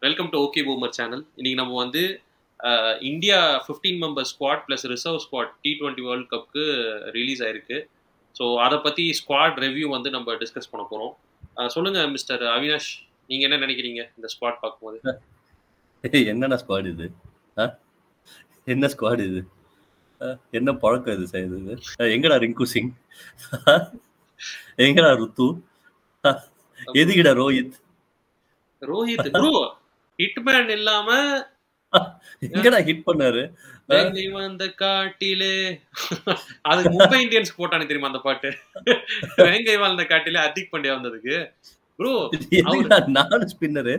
Welcome to okay boomer channel. இன்னைக்கு நம்ம வந்து India 15 member squad plus reserve squad T20 world கப்புக்கு release ஆயிருக்கு. ஸோ அதை பற்றி ஸ்குவாட் ரிவ்யூ வந்து நம்ம டிஸ்கஸ் பண்ண போகிறோம். சொல்லுங்க மிஸ்டர் அவினாஷ், நீங்கள் என்ன நினைக்கிறீங்க இந்த ஸ்குவாட் பார்க்கும்போது? என்னென்ன ஸ்குவாட் இது? என்ன ஸ்குவாட் இது? என்ன பழக்கம் இது செய்யுது? எங்கடா ரிங்கு சிங், எங்கடா ருத்து, எதுக்கிடா ரோஹித் ப்ரோ ஹிட்மேன் இல்லாம எங்கடா ஹிட் பண்ணாரு? வந்த காட்டிலே அது மும்பை இந்தியன்ஸ் போட்டானே தெரியுமா அந்த பாட்டு? வேங்கை வாழ்ந்த காட்டிலே ஹர்திக் பாண்டியா வந்ததுக்கு ப்ரோ. எதுக்குடா 4 spinner?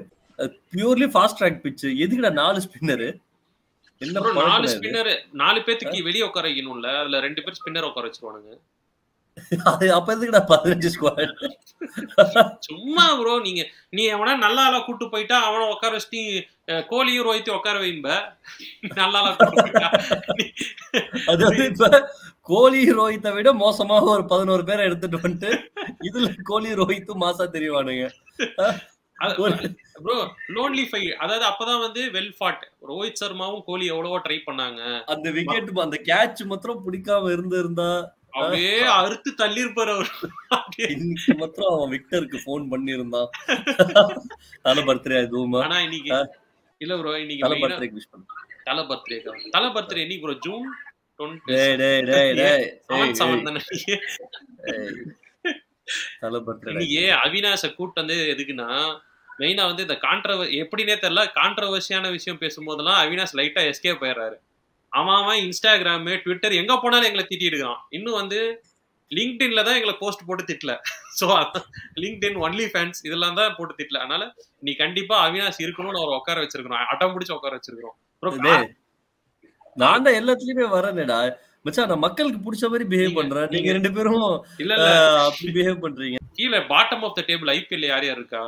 Purely fast track pitch, எதுக்குடா 4 ஸ்பின்னரு? என்ன 4 ஸ்பின்னர் 4 பேத்துக்கு வெளியே உட்கார வைக்கணும்ல, அதுல 2 பேர் ஸ்பின்னர் உட்கார வச்சிருவானுங்க. அப்ப எதுக்குடா 15 ஸ்குவாட்? சும்மா ப்ரோ, நீ எவனா நல்ல ஆளா கூட்டு போயிட்டா அவனை உட்கார வச்சு கோலியும் ரோஹித்தையும் உட்கார வைம்ப. நல்ல ஆளா அது வந்து இப்ப கோலி ரோஹித்தை விட மோசமாக ஒரு 11 பேரை எடுத்துட்டு வந்துட்டு இதுல கோலி ரோஹித்தும் மாசா தெரிவானுங்க. ப்ரோ லோன்லி ஃபை, அதாவது அப்பதான் வந்து வெல் ஃபாட். ரோஹித் சர்மாவும் கோலி எவ்வளவோ ட்ரை பண்ணாங்க. அந்த விக்கெட் அந்த கேட்ச் மாத்திரம் பிடிக்காம இருந்தா அப்படியே அறுத்து தள்ளி இருப்பாரு அவர். இன்னைக்கு மாத்திரம் அவன் விக்டருக்கு போன் பண்ணி இருந்தான். தலை பர்த்டே அதுவும். ஆனா இன்னைக்கு இல்ல ப்ரோ, இன்னைக்கு தலை பர்த்டே விஷ் பண்ணு. தலை பர்த்டே இன்னைக்கு ப்ரோ ஜூன் 20. இன்னைக்கு அவினாஷ கூட்டு வந்து எதுக்குன்னா, மெயினா வந்து இந்த எப்படின்னே தெரியல, கான்ட்ரவர்சியான விஷயம் பேசும்போதெல்லாம் அவினாஷ் லைட்டா எஸ்கேப் ஆயிடுறாரு. அவன் இன்ஸ்டாகிராம் ட்விட்டர் எங்க போனாலும் எங்களை திட்டிட்டு இருக்கான். இன்னும் வந்து லிங்க்டின்ல தான் எங்களை போஸ்ட் போட்டு திட்டல. ஸோ லிங்க்டின் ஒன்லி ஃபேன்ஸ் இதெல்லாம் தான் போட்டு திட்டல. அதனால நீ கண்டிப்பா அவினாஷ் இருக்கணும்னு அவர் உட்கார வச்சிருக்கணும், அடம் பிடிச்சு உட்கார வச்சிருக்கிறோம். நான் தான் எல்லாத்துலயுமே வரேன்டா மச்சான், நான் மக்களுக்கு பிடிச்ச மாதிரி பிஹேவ் பண்றேன். நீங்க 2 பேரும் இல்ல அப்படி பிஹேவ் பண்றீங்க. கீழே bottom of the table IPL யார் யார் இருக்கா?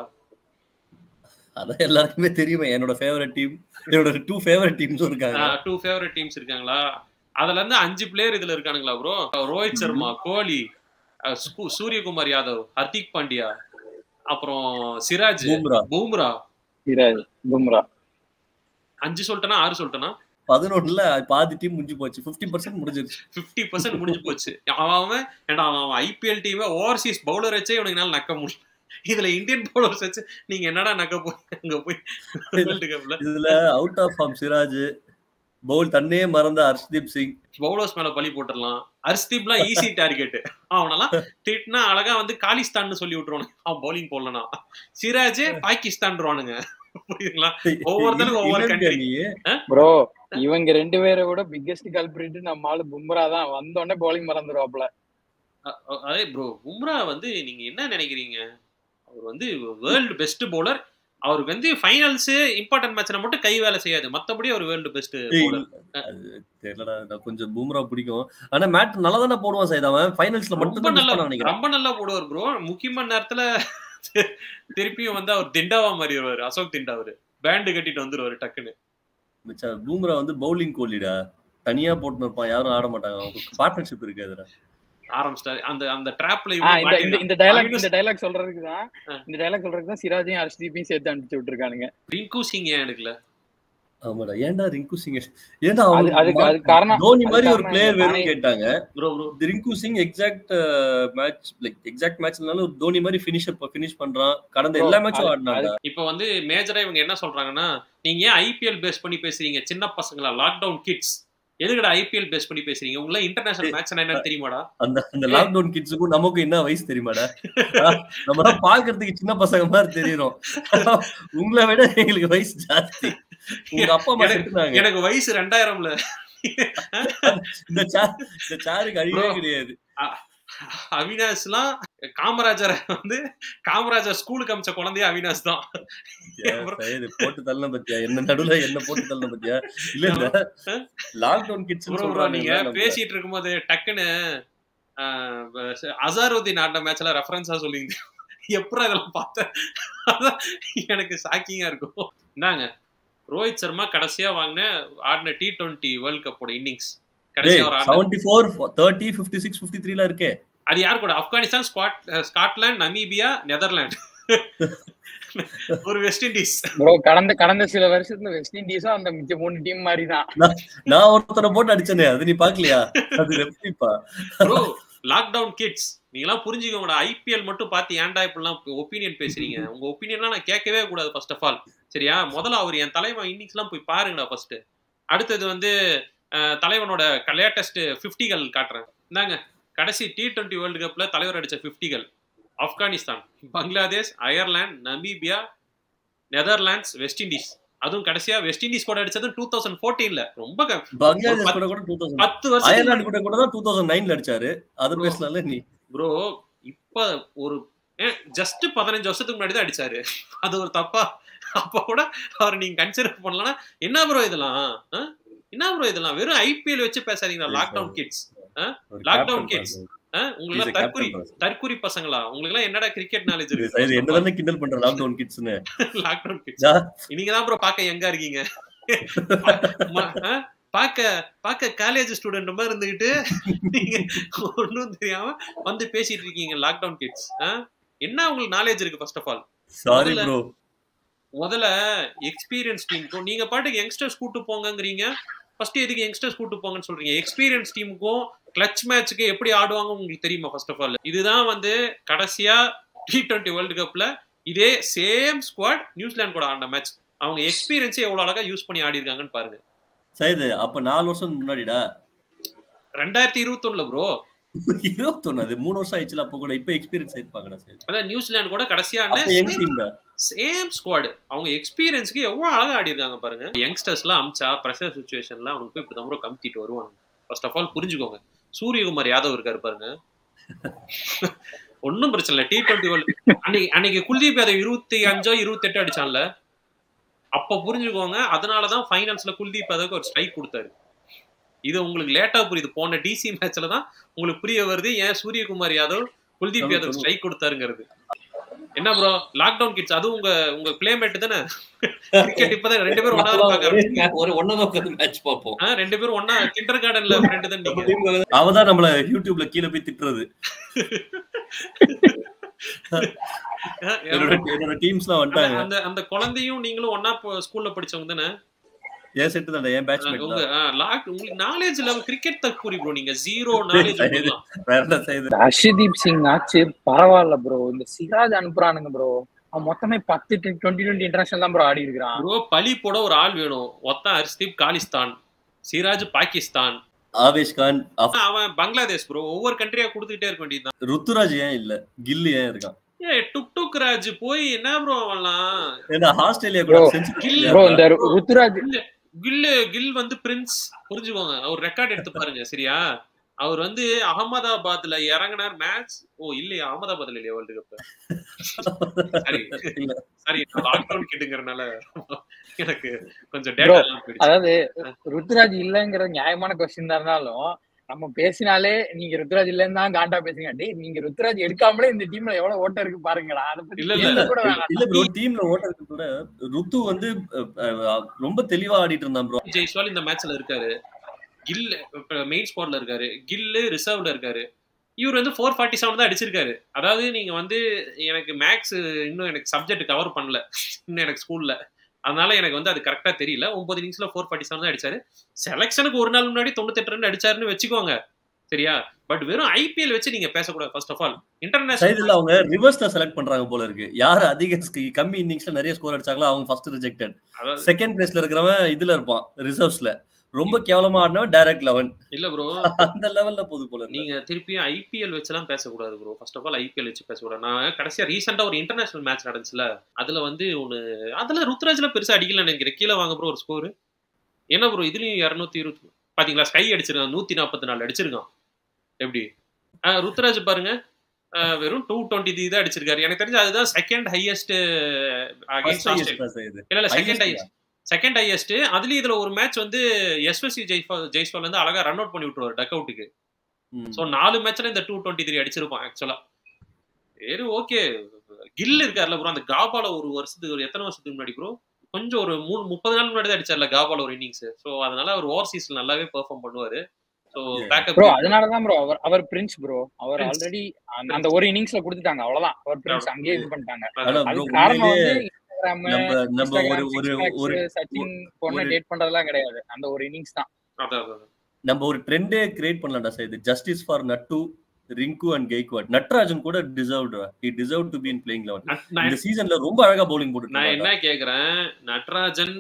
அதான் எல்லாருக்குமே தெரியுமே. என்னோட ஃபேவரட் டீம், என்னோட 2 ஃபேவரட் டீம்ஸும் இருக்காங்க. 2 ஃபேவரட் டீம்ஸ் இருக்காங்களா? அதுல இருந்து 5 பிளேயர் இதுல இருக்கானுங்களா ப்ரோ? ரோஹித் சர்மா, கோலி, சூரியகுமார் யாதவ், ஹர்திக் பாண்டியா, அப்புறம் சிராஜ், பும்ரா. 5 சொல்லிட்டேனா 6 சொல்லிட்டேனா? 11ல பாதி டீம் முடிஞ்சு போச்சு. 50% முடிஞ்சிருச்சு. 50% முடிஞ்சு போச்சு. அவன் ஐபிஎல் டீம் ஓவர்சீஸ் பவுலர் வச்சே இவனுக்கு நக்க முடியும். இதுல இந்தியன் பவுலர்ஸ் வச்சு நீங்க என்னடா நக்க போய் இதுல out of form Siraj, bowl தன்னே மறந்த ஹர்ஷ்தீப் சிங். பவுலர்ஸ் மேல பழி போட்டுடலாம். ஹர்ஷ்தீப்லாம் ஈஸி டார்கெட். அவனெல்லாம் திட்டினா அழகா வந்து காலிஸ்தான் சொல்லி விட்டுருவானுங்க அவன் பவுலிங் போடலனா. சிராஜ் பாகிஸ்தான்வானுங்க. புரியுதுங்களா? ஒவ்வொருத்தருக்கும் ஒவ்வொரு கண்ட்ரி. ப்ரோ இவங்க 2 பேரை விட பிக்கெஸ்ட் கல்பிரிட் நம்ம ஆளு பும்ரா தான். வந்தோடனே பவுலிங் மறந்துடுவாப்ல. அதே ப்ரோ, பும்ரா வந்து நீங்க என்ன நினைக்கிறீங்க? அவர் வந்து வேர்ல்டு பெஸ்ட் பவுலர். அவருக்கு வந்து ஃபைனல்ஸ் இம்பார்ட்டன்ட் மேட்ச்ல மட்டும் கை வேலை செய்யாது, மத்தபடி அவர் வேர்ல்டு பெஸ்ட் பவுலர். தெரியலடா, நான் கொஞ்சம் பும்ரா பிடிக்கும். ஆனா மேட்ச் நல்லா தான போடுவான் சைடு. அவன் ஃபைனல்ஸ்ல மட்டும் தான் நல்லா நினைக்கிறேன். ரொம்ப நல்லா போடுவார் ப்ரோ. முக்கியமான நேரத்துல திருப்பியும் வந்து அவர் திண்டாவா மாதிரி வருவாரு. அசோக் திண்டா அவரு பேண்ட் கட்டிட்டு வந்துருவாரு டக்குன்னு. பும்ரா வந்து பவுலிங் கோலிடா, தனியா போட்டு இருப்பான், யாரும் ஆட மாட்டாங்க. பார்ட்னர்ஷிப் இருக்காதுடா. ஆரம்பிச்சிட்டாரு அந்த ட்ராப்ல. இந்த டயலாக் சொல்றதுக்கு தான் சிராஜையும் ஹர்ஷ்தீப்பையும் சேர்த்து அனுப்பிச்சு விட்டுருக்கானுங்க. ரிங்கு சிங் ஏன் எடுக்கல? ஆமாடா, ஏன்டா ரிங்கு சிங்? ஏன்டா அதுக்கு காரணம் தோனி மாதிரி ஒரு பிளேயர் வேணும்னு கேட்டாங்க. ரிங்கு சிங் எக்ஸாக்ட் மேட்ச்னால தோனி மாதிரி ஃபினிஷ் பண்றான். கடந்த எல்லா மேட்சும் ஆடினாங்க. இப்போ வந்து மேஜரா இவங்க என்ன சொல்றாங்கன்னா, நீங்க ஏன் ஐபிஎல் பேஸ் பண்ணி பேசுறீங்க? சின்ன பசங்களா, லாக்டவுன் கிட்ஸ், எதுக்குடா ஐபிஎல் பேஸ் பண்ணி பேசுறீங்க? உங்கள இன்டர்நேஷனல் மேட்ச் என்னன்னு தெரியுமாடா? அந்த லாக்டவுன் கிட்ஸுக்கும் நமக்கு என்ன வயசு தெரியுமாடா? நம்ம தான் பாக்குறதுக்கு சின்ன பசங்க மாதிரி தெரியும். உங்களை விட எங்களுக்கு வயசு ஜாஸ்தி. உங்க அப்பா அம்மா சொன்னாங்க எனக்கு வயசு 2000ல. இந்த சாருக்கு அழிவே கிடையாது. அவினாஷ்லாம் காமராஜர் ஸ்கூலுக்கு அமிச்ச குழந்தைய அவினாஷ் தான். போட்டு தள்ள பத்தியா? என்ன நடுவுல என்ன போட்டு தள்ள பத்தியா? இல்ல இல்ல, லாக்டவுன் கிட்ஸ் நீங்க பேசிட்டு இருக்கும்போது டக்குன்னு அசாருதீன் ஆடின மேட்ச்ல ரெஃபரன்ஸா சொல்லிங்க. எப்பறம் இதெல்லாம் பார்த்தேன், எனக்கு ஷாக்கிங்கா இருக்கும். என்னங்க ரோஹித் சர்மா கடைசியா ஆடின T20 வேர்ல்ட் கப்போட இன்னிங்ஸ் கடைசியா 74 30 56 53ல இருக்கே. அது யார் கூட? Afghanistan, Scotland, Namibia, Netherlands. ஒரு வெஸ்ட் இண்டீஸ் ப்ரோ. கடந்த சில வருஷத்துல வெஸ்ட் இண்டீஸும் அந்த மிச்ச 3 டீம் மாதிரி தான். நான் ஒருத்தனை போட்டு அடிச்சனே, அது நீ பாக்கலையா? அது எப்படிப்பா ப்ரோ? லாக்டவுன் கிட்ஸ் நீங்களாம் புரிஞ்சுக்கோங்கடா. ஐபிஎல் மட்டும் பார்த்து ஏன்டா இப்படிலாம் ஒப்பீனியன் பேசுறீங்க? உங்க ஒப்பீனியன்லாம் நான் கேட்கவே கூடாது ஃபர்ஸ்ட் ஆஃப் ஆல். சரியா? முதல்ல அவர் என் தலைவன் இன்னிங்ஸ்லாம் போய் பாருங்கடா ஃபர்ஸ்ட். அடுத்தது வந்து தலைவனோட லேட்டஸ்ட் 50கள் காட்டுறேன். இந்தாங்க, கடைசி T20 வேர்ல்டு கப்ல தலைவர் அடிச்ச 50கள். Afghanistan, Bangladesh, Ireland, Namibia, Netherlands, West Indies. அதுவும் கடைசியா வெஸ்ட் இண்டீஸ் கூட அடிச்சது 2014ல. ரொம்ப பங்களாதேஷ் கூட 10 வருஷம். அயர்லாந்து கூட தான் 2009ல அடிச்சாரு. அது பேசலாம்ல நீ ப்ரோ. இப்ப ஒரு ஜஸ்ட் 15 வருஷத்துக்கு முன்னாடி தான் அடிச்சாரு. அது ஒரு தப்பா? அப்ப கூட அவர் நீங்க கன்சிடர் பண்ணலன்னா என்ன ப்ரோ இதெல்லாம்? என்ன ப்ரோ இதெல்லாம்? வெறும் ஐபிஎல் வச்சு பேசாதீங்களா? Lockdown kids, lockdown kids. உங்களுக்கு தற்குறி பசங்களா? உங்களுக்கு எல்லாம் என்னடா கிரிக்கெட் நாலேஜ் இருக்கு? என்னதானே கிண்டல் பண்ற லாக்டவுன் கிட்ஸ்னு? லாக்டவுன் கிட்ஸ் நீங்க தான் ப்ரோ பாக்க எங்க இருக்கீங்க? பாக்க காலேஜ் ஸ்டூடெண்ட் மாதிரி இருந்துகிட்டு நீங்க ஒன்னும் தெரியாம வந்து பேசிட்டு இருக்கீங்க. லாக்டவுன் கிட்ஸ் என்ன உங்களுக்கு நாலேஜ் இருக்கு? First of all sorry bro, முதல்ல எக்ஸ்பீரியன்ஸ் டீமுக்கும் நீங்க பாட்டுக்கு யங்ஸ்டர்ஸ் கூட்டு போங்கங்கறீங்க. ஃபர்ஸ்ட் எதுக்கு யங்ஸ்டர்ஸ் கூட்டு போங்கன்னு சொல்றீங்க? எக்ஸ்பீரியன்ஸ் டீமுக்கும் கிளட்ச் மேட்ச்க்கு எப்படி ஆடுவாங்க உங்களுக்கு தெரியுமா? ஃபர்ஸ்ட் ஆஃப் ஆல் இதுதான் வந்து கடைசியா T20 வேர்ல்டு கப்ல இதே சேம் ஸ்குவாட் நியூசிலாந்து கூட ஆடின மேட்ச். அவங்க எக்ஸ்பீரியன்ஸை எவ்வளவு அழகா யூஸ் பண்ணி ஆடி இருக்காங்கன்னு பாருங்க. சரி, அப்ப 4 வருஷம் முன்னாடிடா 2021ல ப்ரோ. 21 அது 3 வருஷம் ஆயிடுச்சுல. அப்ப கூட இப்ப எக்ஸ்பீரியன்ஸ் ஆயிடுப்பாங்கடா. சரி, அதான் நியூசிலாந்து கூட கடைசியா சேம் ஸ்குவாட். அவங்க எக்ஸ்பீரியன்ஸ்க்கு எவ்வளவு அழகா ஆடி இருக்காங்க பாருங்க. யங்ஸ்டர்ஸ்லாம் அம்சா பிரஷர் சிச்சுவேஷன்ல அவனுக்கு போய் இப்படி தான் கம்மிட்டு வருவாங்க. ஃபர்ஸ்ட் ஆஃப் ஆல் புரிஞ்சுக்கோங்க. சூரியகுமார் யாதவ் இருக்காரு பாருங்க, ஒன்னும் பிரச்சனை இல்லை. T20 வேர்ல்டு அன்னைக்கு குல்தீப் யாதவ் 25 28 அடிச்சான்ல, அப்ப புரிஞ்சுக்கோங்க. அதனாலதான் ஃபைனல்ஸ்ல குல்தீப் யாதவுக்கு ஒரு ஸ்ட்ரைக் கொடுத்தாரு. இது உங்களுக்கு லேட்டா புரியுது. போன டிசி மேட்ச்ல தான் உங்களுக்கு புரிய வருது ஏன் சூரியகுமார் யாதவ் குல்தீப் யாதவ் ஸ்ட்ரைக் கொடுத்தாருங்கிறது. என்ன ப்ரோ லாக்டவுன் கிட்ஸ்? அது உங்க பிளேமேட் தானே? கிரிக்கெட் இப்பதான் 2 பேரும் ஒண்ணா இருக்காங்க. ஒரு ஒண்ணா உட்கார்ந்து மேட்ச் பாப்போம். 2 பேரும் ஒண்ணா கிண்டர் கார்டன்ல ஃப்ரெண்ட் தான் நீங்க. அவதான் நம்மள யூடியூப்ல கீழ போய் திட்டுறது. என்னோட டீம்ஸ்லாம் வந்தாங்க. அந்த குழந்தையும் நீங்களும் ஒண்ணா ஸ்கூல்ல படிச்சவங்க தானே? ஏன் செட் தான், ஏன் பேட்ச்மேட் தான். உங்களுக்கு நாலேஜ் லெவல் கிரிக்கெட் தக்குரி ப்ரோ. நீங்க ஜீரோ நாலேஜ். ஹர்ஷதீப் சிங் ஆச்சு பரவாயில்ல ப்ரோ. இந்த சிராஜ் அனுப்புறானுங்க ப்ரோ. அவன் மொத்தமே 10 20 இன்டர்நேஷனல் தான் ப்ரோ ஆடி இருக்கான் ப்ரோ. பலி போட ஒரு ஆள் வேணும். மொத்தம் ஹர்ஷதீப் காலிஸ்தான், சிராஜ் பாகிஸ்தான், ஆவேஷ் கான் அவன் பங்களாதேஷ் ப்ரோ. ஒவ்வொரு கண்ட்ரியா கொடுத்துக்கிட்டே இருக்க வேண்டியதுதான். ருத்துராஜ் ஏன் இல்ல? கில் ஏன் இருக்கான்? டுக் ராஜ் போய் என்ன ப்ரோ அவன்லாம்? ஏன்னா ஆஸ்திரேலியா கூட ப்ரோ இந்த ருத்துராஜ் கில் வந்து பிரின்ஸ் புரிஞ்சுக்கோங்க. அவர் ரெக்கார்ட் எடுத்து பாருங்க சரியா? அவர் வந்து அகமதாபாத்ல இறங்கினார் மேட்ச். ஓ இல்லையா, அகமதாபாத்ல இல்லையா வேர்ல்டு கப்? சரி லாக்டவுன் கிட்டுங்கறனால எனக்கு கொஞ்சம் டேட்டா எல்லாம் போயிடுச்சு. அதாவது ருத்துராஜ் இல்லங்கிறது நியாயமான क्वेश्चन தான் இருந்தாலும் நம்ம பேசினாலே நீங்க ருத்துராஜ் இல்லன்னு தான் காண்டா பேசுங்க. டேய் நீங்க ருத்துராஜ் எடுக்காமலே இந்த டீம்ல எவ்வளவு ஓட்ட இருக்கு பாருங்கடா. அத பத்தி இல்ல ப்ரோ, டீம்ல ஓட்ட இருக்கு கூட. ருத்து வந்து ரொம்ப தெளிவா ஆடிட்டு இருந்தான் ப்ரோ. ஜெய்ஸ்வால் இந்த மேட்ச்ல இருக்காரு, கில் மெயின் ஸ்குவாட்ல இருக்காரு, கில் ரிசர்வ்ல இருக்காரு. இவர் வந்து 447 தான் அடிச்சிருக்காரு. அதாவது நீங்க வந்து எனக்கு மேக்ஸ் இன்னும் எனக்கு சப்ஜெக்ட் கவர் பண்ணல இன்னும் எனக்கு ஸ்கூல்ல. அதனால எனக்கு வந்து அது கரெக்டா தெரியல. 9 இன்னிங்ஸ்ல 447 தான் அடிச்சாரு. செலக்ஷனுக்கு ஒரு நாள் முன்னாடி 98 ரன் அடிச்சாருன்னு வச்சுக்கோங்க சரியா? பட் வெறும் ஐபிஎல் வச்சு நீங்க பேசக்கூடாது. ஃபர்ஸ்ட் ஆஃப் ஆல் இன்டர்நேஷனல் அவங்க ரிவர்ஸ்ல செலக்ட் பண்றாங்க போல இருக்கு. யார் அதிக கம்மி இன்னிங்ஸ்ல நிறைய ஸ்கோர் அடிச்சாங்களோ அவங்க ஃபர்ஸ்ட் ரிஜெக்டட். செகண்ட் பிளேஸ்ல இருக்கிறவன் இதுல இருப்பான் ரிசர்வ்ஸ்ல. ரொம்ப கேவலமா ஆடினா டைரக்ட் 11 இல்ல ப்ரோ. அந்த லெவல்ல போது போல. நீங்க திருப்பியும் ஐபிஎல் வச்சுலாம் பேசக்கூடாது bro. First of all IPL வச்சு பேசக்கூடாது. நான் கடைசியா ரீசெண்டா ஒரு இன்டர்நேஷனல் மேட்ச் நடந்துச்சுல, அதுல வந்து அதுல ருத்ராஜ்ல பெருசா அடிக்கல நினைக்கிறேன். கீழே வாங்க ப்ரோ ஒரு ஸ்கோர். என்ன ப்ரோ இதுலயும் 220 பாத்தீங்களா? ஸ்கை அடிச்சிருக்கான், 144 அடிச்சிருக்கான். எப்படி ருத்ராஜ் பாருங்க, வெறும் 223 தான் அடிச்சிருக்காரு. எனக்கு தெரிஞ்சு அதுதான் செகண்ட் ஹையஸ்ட் அகைன்ஸ்ட் ஆஸ்திரேலியா. இல்ல செகண்ட் ஹையஸ்ட். அதுலயும் இதுல ஒரு மேட்ச் வந்து எஸ்எஸ்சி ஜெய்ஸ்வால் வந்து அழகா ரன் அவுட் பண்ணி விட்டுருவாரு டக் அவுட்டுக்கு. சோ 4 மேட்ச்ல இந்த 223 அடிச்சிருப்பான் ஆக்சுவலா. சரி ஓகே. கில் இருக்காருல ப்ரோ, அந்த காபால ஒரு வருஷத்துக்கு ஒரு எத்தனை வருஷத்துக்கு முன்னாடி ப்ரோ, கொஞ்சம் ஒரு 30 நாள் முன்னாடி தான் அடிச்சார்ல காபால ஒரு இன்னிங்ஸ். ஸோ அதனால அவர் ஓவர்சீஸ்ல நல்லாவே பெர்ஃபார்ம் பண்ணுவாரு. சோ பேக்கப் ப்ரோ அதனாலதான் ப்ரோ அவர் பிரின்ஸ் ப்ரோ. அவர் ஆல்ரெடி அந்த ஒரு இன்னிங்ஸ்ல கொடுத்துட்டாங்க, அவ்வளவுதான். அவர் பிரின்ஸ் அங்கேயே இது பண்ணிட்டாங்க. அதுக்கு காரணம் வந்து இன்ஸ்டாகிராம், சச்சின் பொண்ணை டேட் பண்றதெல்லாம் கிடையாது, அந்த ஒரு இன்னிங்ஸ் தான். நம்ம ஒரு ட்ரெண்டே கிரியேட் பண்ணலாம்டா சார். இது ஜஸ்டிஸ் ஃபார் நட்டு, ரிங்கு அண்ட் கெய்க்வாட். நட்ராஜன் கூட deserved, he deserved to be in playing 11. இந்த சீசன்ல ரொம்ப அழகா பவுலிங் போட்டு. நான் என்ன கேக்குறேன், நட்ராஜன்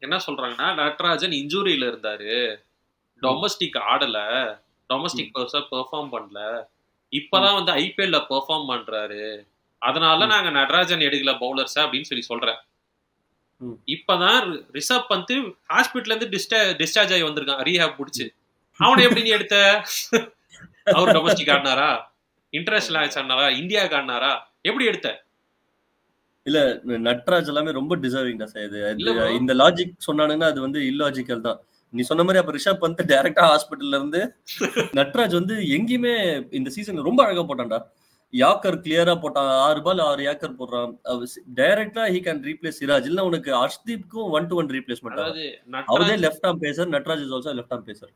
என்ன சொல்றாங்கன்னா, நட்ராஜன் இன்ஜூரியில இருந்தாரு, டொமஸ்டிக் ஆடல, டொமஸ்டிக் பெர்ஃபார்ம் பண்ணல, இப்பதான் வந்து ஐபிஎல்ல பெர்ஃபார்ம் பண்றாரு, அதனால நாங்க நட்ராஜன் எடுக்கல பவுலர்ஸ் அப்படின்னு சொல்றேன். இப்பதான் ரிஷப் பந்த் ஹாஸ்பிட்டல்ல இருந்து டிஸ்சார்ஜ் ஆகி வந்திருக்கான், ரீஹாப் முடிச்சு. அவனை எப்படி நீ எடுத்த? அவர் டொமஸ்டிக் ஆடினாரா, இன்டர்நேஷனல் மேட்ச் ஆடினாரா, இந்தியாவுக்கு ஆடினாரா, எப்படி எடுத்த? இல்ல நட்ராஜ் எல்லாமே ரொம்ப டிசர்விங் தான் சார். இந்த லாஜிக் சொன்னானுங்கன்னா அது வந்து இல்லாஜிக்கல் தான். நீ சொன்ன மாதிரி அப்ப ரிஷப் பந்த் டைரக்டா ஹாஸ்பிட்டல்ல இருந்து நட்ராஜ் வந்து எங்கேயுமே இந்த சீசன்ல ரொம்ப அழகா போட்டான்டா. யாக்கர் கிளியரா போட்டான், 6 பால் 6 யாக்கர் போடுறான். டைரக்டா ஹி கேன் ரீப்ளேஸ் சிராஜ். இல்ல உனக்கு ஹர்ஷ்தீப்க்கும் 1-to-1 ரீப்ளேஸ்மெண்ட். அவரே left arm pacer, Natraj is also left arm pacer.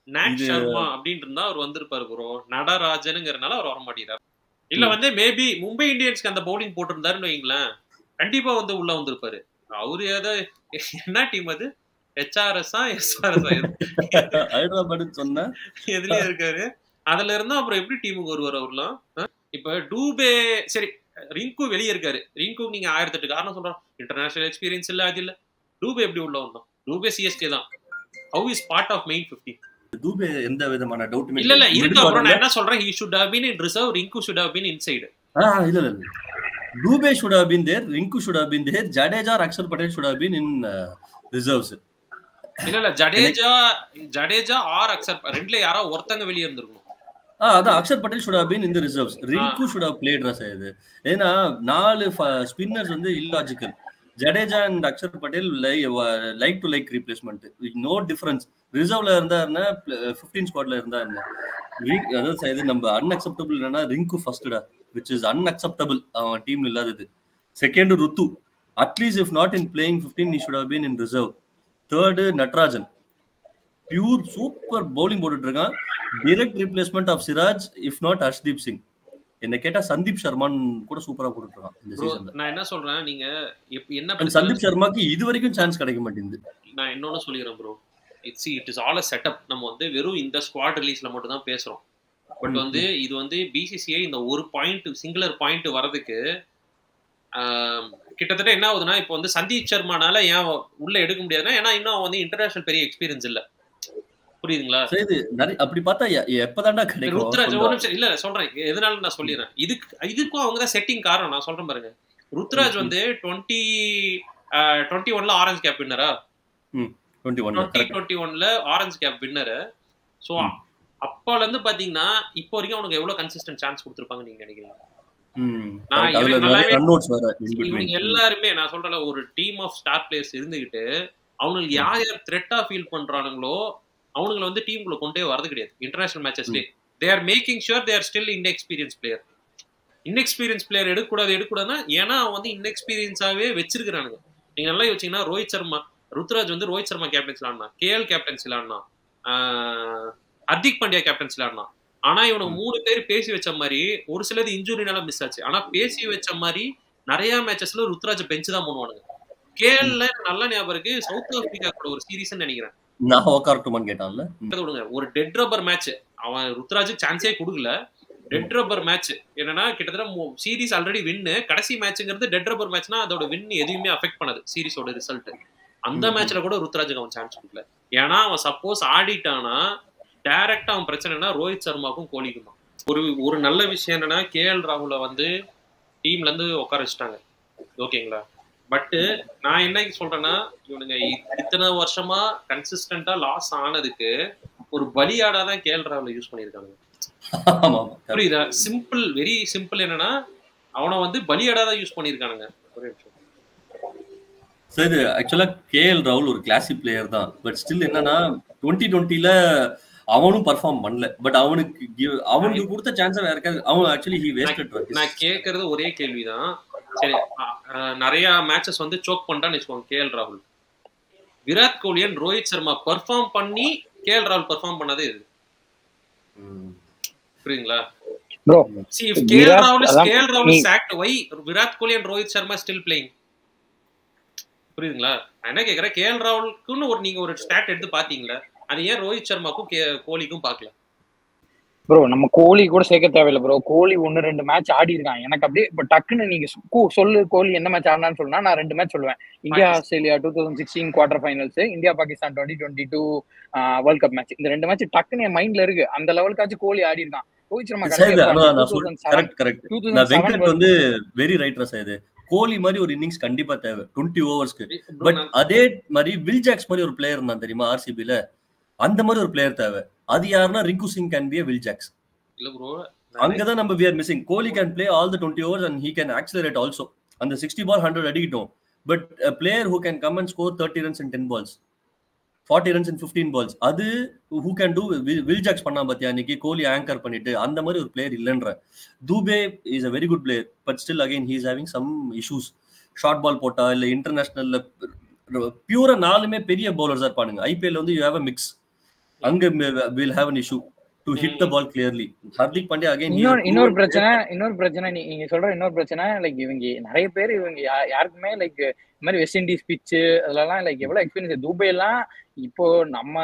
Not Sharma அப்படின்ட்டு இருந்தா அவர் வந்திருப்பாரு ப்ரோ, நடராஜனுங்கிறனால அவர் வர மாட்டேங்கிறார். இல்ல வந்து மேபி மும்பை இந்தியன்ஸ்க்கு அந்த பவுலிங் போட்டிருந்தாருன்னு வைங்களேன், கண்டிப்பா வந்து உள்ள வந்திருப்பாரு. அவரு ஏதோ என்ன டீம் அது, ஹெச்ஆர்எஸ்ஸா எஸ்ஆர்எஸ்ஸா ஹைதராபாத் சொன்ன எதுலயே இருக்காரு. அதுல இருந்தா அப்புறம் எப்படி டீமுக்கு வருவார் அவர்லாம்? இப்ப டூபே சரி, ரிங்கு வெளியே இருக்காரு. ரிங்கு நீங்க 1008 காரணம் சொல்றோம், இன்டர்நேஷனல் எக்ஸ்பீரியன்ஸ் இல்ல, அது இல்ல. டூபே எப்படி உள்ள வந்தோம்? டூபே சிஎஸ்கே தான். How is part of main 15. Dube எந்த விதமான டவுட்டுமே இல்ல இருக்கு. அப்புறம் நான் என்ன சொல்றேன், he should have been in reserve, Rinku should have been inside. இல்ல Dube should have been there, Rinku should have been there, Jadeja or Akshar Patel should have been in reserves. இல்ல ஜடேஜா ஆர் அக்ஷர் ரெண்டுல யாரோ ஒருத்தங்க வெளியே இருந்திருக்கணும். அதான் Axar Patel should have been in the reserves. Rinku should have played Raza இது. ஏன்னா 4 ஸ்பின்னர்ஸ் வந்து illogical. Jadeja and Axar Patel like to like replacement, no difference. ரிசர்வ்ல இருந்தாருன்னா 15 ஸ்குவாட்ல இருந்தாருன்னா அதாவது நம்ம அன்அக்செப்டபிள் என்னன்னா ரிங்கு ஃபர்ஸ்டா, விச் இஸ் அன்அக்செப்டபிள். அவன் டீம்ல இல்லாதது. Second Rutu, at least if not in playing 15 he should have been in reserve. Third Natarajan, pure super bowling போட்டுட்டு இருக்கான். Direct replacement of Siraj if not Harshdeep Singh. என்ன கேட்டா சந்தீப் சர்மான் கூட சூப்பரா போட்டுட்டு இருக்கான் இந்த சீசன்ல. நான் என்ன சொல்றேன், நீங்க என்ன சந்தீப் சர்மாக்கு இது வரைக்கும் சான்ஸ் கிடைக்க மாட்டேங்குது. நான் இன்னொன்னு சொல்லிடுறேன் bro, it is all a setup. நம்ம வந்து வெறும் இந்த ஸ்குவாட் ரிலீஸ்ல மட்டும் தான் பேசுறோம். பட் வந்து இது வந்து பிசிசிஐ இந்த ஒரு பாயிண்ட், சிங்குலர் பாயிண்ட் வரதுக்கு கிட்டத்தட்ட என்ன ஆகுதுன்னா, இப்போ வந்து சந்தீப் சர்மானால ஏன் உள்ள எடுக்க முடியாதுன்னா, ஏன்னா இன்னும் வந்து இன்டர்நேஷனல் பெரிய எக்ஸ்பீரியன்ஸ் இல்ல. புரியுதுங்களா? அப்படி பார்த்தா எப்பதான்டா கிடைக்கும்? ருத்ராஜ் ஒரு நிமிஷம் இல்ல சொல்றேன், எதனால நான் சொல்லிடுறேன். இதுக்கும் அவங்க தான் செட்டிங் காரணம். நான் சொல்றேன் பாருங்க, ருத்ராஜ் வந்து 2021ல ஆரஞ்சு கேப் வின்னரா, 2021ல ஆரஞ்சு கேப் வின்னரு. ஸோ அப்பால இருந்து பாத்தீங்கன்னா இப்போ வரைக்கும் அவனுக்கு எவ்வளவு கன்சிஸ்டன்ட் சான்ஸ் கொடுத்துருப்பாங்க நீங்க நினைக்கிறீங்க? எல்லாருமே நான் சொல்றேன், ஒரு டீம் ஆஃப் ஸ்டார் பிளேயர்ஸ் இருந்துகிட்டு அவங்களுக்கு யார் யார் த்ரெட்டா ஃபீல் பண்றானுங்களோ அவனுங்களை வந்து டீமுக்குள்ள கொண்டே வரது கிடையாது. இன்டர்நேஷனல் மேட்சஸ்லேயே they are making sure they are still inexperience player. Inexperience player எடுக்கூடாதுன்னா ஏன்னா அவன் வந்து இன்எக்ஸ்பீரியன்ஸாவே வச்சிருக்கிறானுங்க. நீங்க நல்லா யோசிச்சீங்கன்னா ரோஹித் சர்மா, ருத்ராஜ் வந்து ரோஹித் சர்மா கேப்டன்சில ஆடினா, கேஎல் கேப்டன்சில ஆடினா, ஹர்திக் பாண்டியா கேப்டன்சில ஆடினா. ஆனா இவனுக்கு 3 பேர் பேசி வச்ச மாதிரி ஒரு சிலது இன்ஜுரினால மிஸ் ஆச்சு. ஆனா பேசி வச்ச மாதிரி நிறைய மேட்சஸ்ல ருத்ராஜ் பெஞ்ச் தான் பண்ணுவானுங்க. கேஎல்ல நல்ல ஞாபகம் இருக்கு, சவுத் ஆப்பிரிக்கா கூட ஒரு சீரீஸ் நினைக்கிறேன், ஒரு டெட் ரப்பர் மேட்ச். அவன் ருத்ராஜுக்கு சான்ஸே கொடுக்கல. டெட் ரப்பர் மேட்ச் என்னன்னா கிட்டத்தட்ட சீரீஸ் ஆல்ரெடி வின்னு, கடைசி மேட்ச்ங்கிறது டெட் ரப்பர் மேட்ச்னா அதோட வின் எதுவுமே அஃபெக்ட் பண்ணது சீரீஸோட ரிசல்ட். அந்த மேட்ச்ல கூட ருத்ராஜுக்கு அவன் சான்ஸ் கொடுக்கல. ஏன்னா அவன் சப்போஸ் ஆடிட்டானா டைரக்டா அவன் பிரச்சனைனா ரோஹித் சர்மாக்கும் கோலிக்கும் தான். ஒரு நல்ல விஷயம் என்னன்னா கேஎல் ராகுல வந்து டீம்ல இருந்து உட்கார வச்சுட்டாங்க, ஓகேங்களா. பட் நான் என்ன சொல்றேன்னா, இவனுங்க இத்தனை வருஷமா கன்சிஸ்டன்டா லாஸ் ஆனதுக்கு ஒரு பலியாடாதான் கேஎல் ராகுல யூஸ் பண்ணிருக்காங்க. புரியுதா? Simple, very simple. என்னன்னா அவனை வந்து பலியாடாதான் யூஸ் பண்ணிருக்கானுங்க. ஒரே நிமிஷம். சரி, ஆக்சுவலா கேஎல் ராகுல் ஒரு கிளாசி பிளேயர் தான். பட் ஸ்டில் என்னன்னா 2020ல அவனும் பர்ஃபார்ம் பண்ணல. பட் அவனுக்கு கொடுத்த சான்ஸ் வேற இருக்காது. அவன் ஆக்சுவலி ஹி வேஸ்டட். நான் கேக்குறது ஒரே கேள்விதான். சரி, நிறைய மேட்சஸ் வந்து சோக் பண்ணிட்டான்னு வச்சுக்கோங்க கேஎல் ராகுல். விராட் கோலி அண்ட் ரோஹித் சர்மா பர்ஃபார்ம் பண்ணி கேஎல் ராகுல் பர்ஃபார்ம் பண்ணதே இது. புரியுதுங்களா? bro see if KL Rahul is sacked, why Virat Kohli and Rohit Sharma still playing? புரியுதுங்களா? நான் என்ன கேக்குறேன், KL ராகுலுக்குன்னு நீங்க ஒரு ஸ்டாட் எடுத்து பாத்தீங்களா? அது ஏன் ரோஹித் சர்மாக்கும் கோலிக்கும் பாக்கல? ப்ரோ நம்ம கோலி கூட சேர்க்க தேவையில்லை ப்ரோ. கோலி 1-2 மேட்ச் ஆடி இருக்கான். எனக்கு அப்படியே இப்போ டக்குன்னு நீங்க சொல்லு கோலி என்ன மேட்ச் ஆடினான்னு சொன்னா நான் 2 மேட்ச் சொல்லுவேன். India Australia 2016 quarter finals, India Pakistan 2022 world cup match. இந்த 2 மேட்ச் டக்குன்னு என் மைண்ட்ல இருக்கு. அந்த லெவலுக்காச்சும் கோலி ஆடி இருக்கான். ரோஹித் சர்மா வந்து வெரி ரைட் ரசாயது. கோலி மாதிரி ஒரு இன்னிங்ஸ் கண்டிப்பா தேவை 20 ஓவர்ஸ்க்கு. பட் அதே மாதிரி வில் ஜாக்ஸ் மாதிரி ஒரு பிளேயர் இருந்தான் தெரியுமா ஆர்சிபில, அந்த மாதிரி ஒரு பிளேயர் தேவை. அது யாருன்னா Rinku Singh can be Will Jacks. இல்ல ப்ரோ, அங்கதான் நம்ம we are missing. Kohli can play all the 20 overs and he can accelerate also. அந்த 60 ball 100 அடிக்கிட்டோம். But a player who can come and score 30 runs in 10 balls, 40 runs in 15 balls, அது who can do Will Jacks பண்ணா பாத்தியா அன்னைக்கு Kohli anchor பண்ணிட்டு, அந்த மாதிரி ஒரு பிளேயர் இல்லன்ற. Dube is a very good player but still again he is having some issues. Short ball போட்டா இல்ல இன்டர்நேஷனல்ல பியூரா நாலுமே பெரிய பவுலர்ஸா இருப்பானுங்க. ஐபிஎல் வந்து you have a mix. அங்க will have an issue to hit the ball clearly. Hardik Pandya again இன்னொரு பிரச்சனை நீங்க சொல்ற இன்னொரு பிரச்சனை, லைக் இவங்க நிறைய பேர் இவங்க யாருக்குமே லைக் இந்த மாதிரி வெஸ்ட் இண்டீஸ் பிட்ச் அதெல்லாம் லைக் எவ்வளவு எக்ஸ்பீரியன்ஸ். துபை எல்லாம் இப்போ நம்ம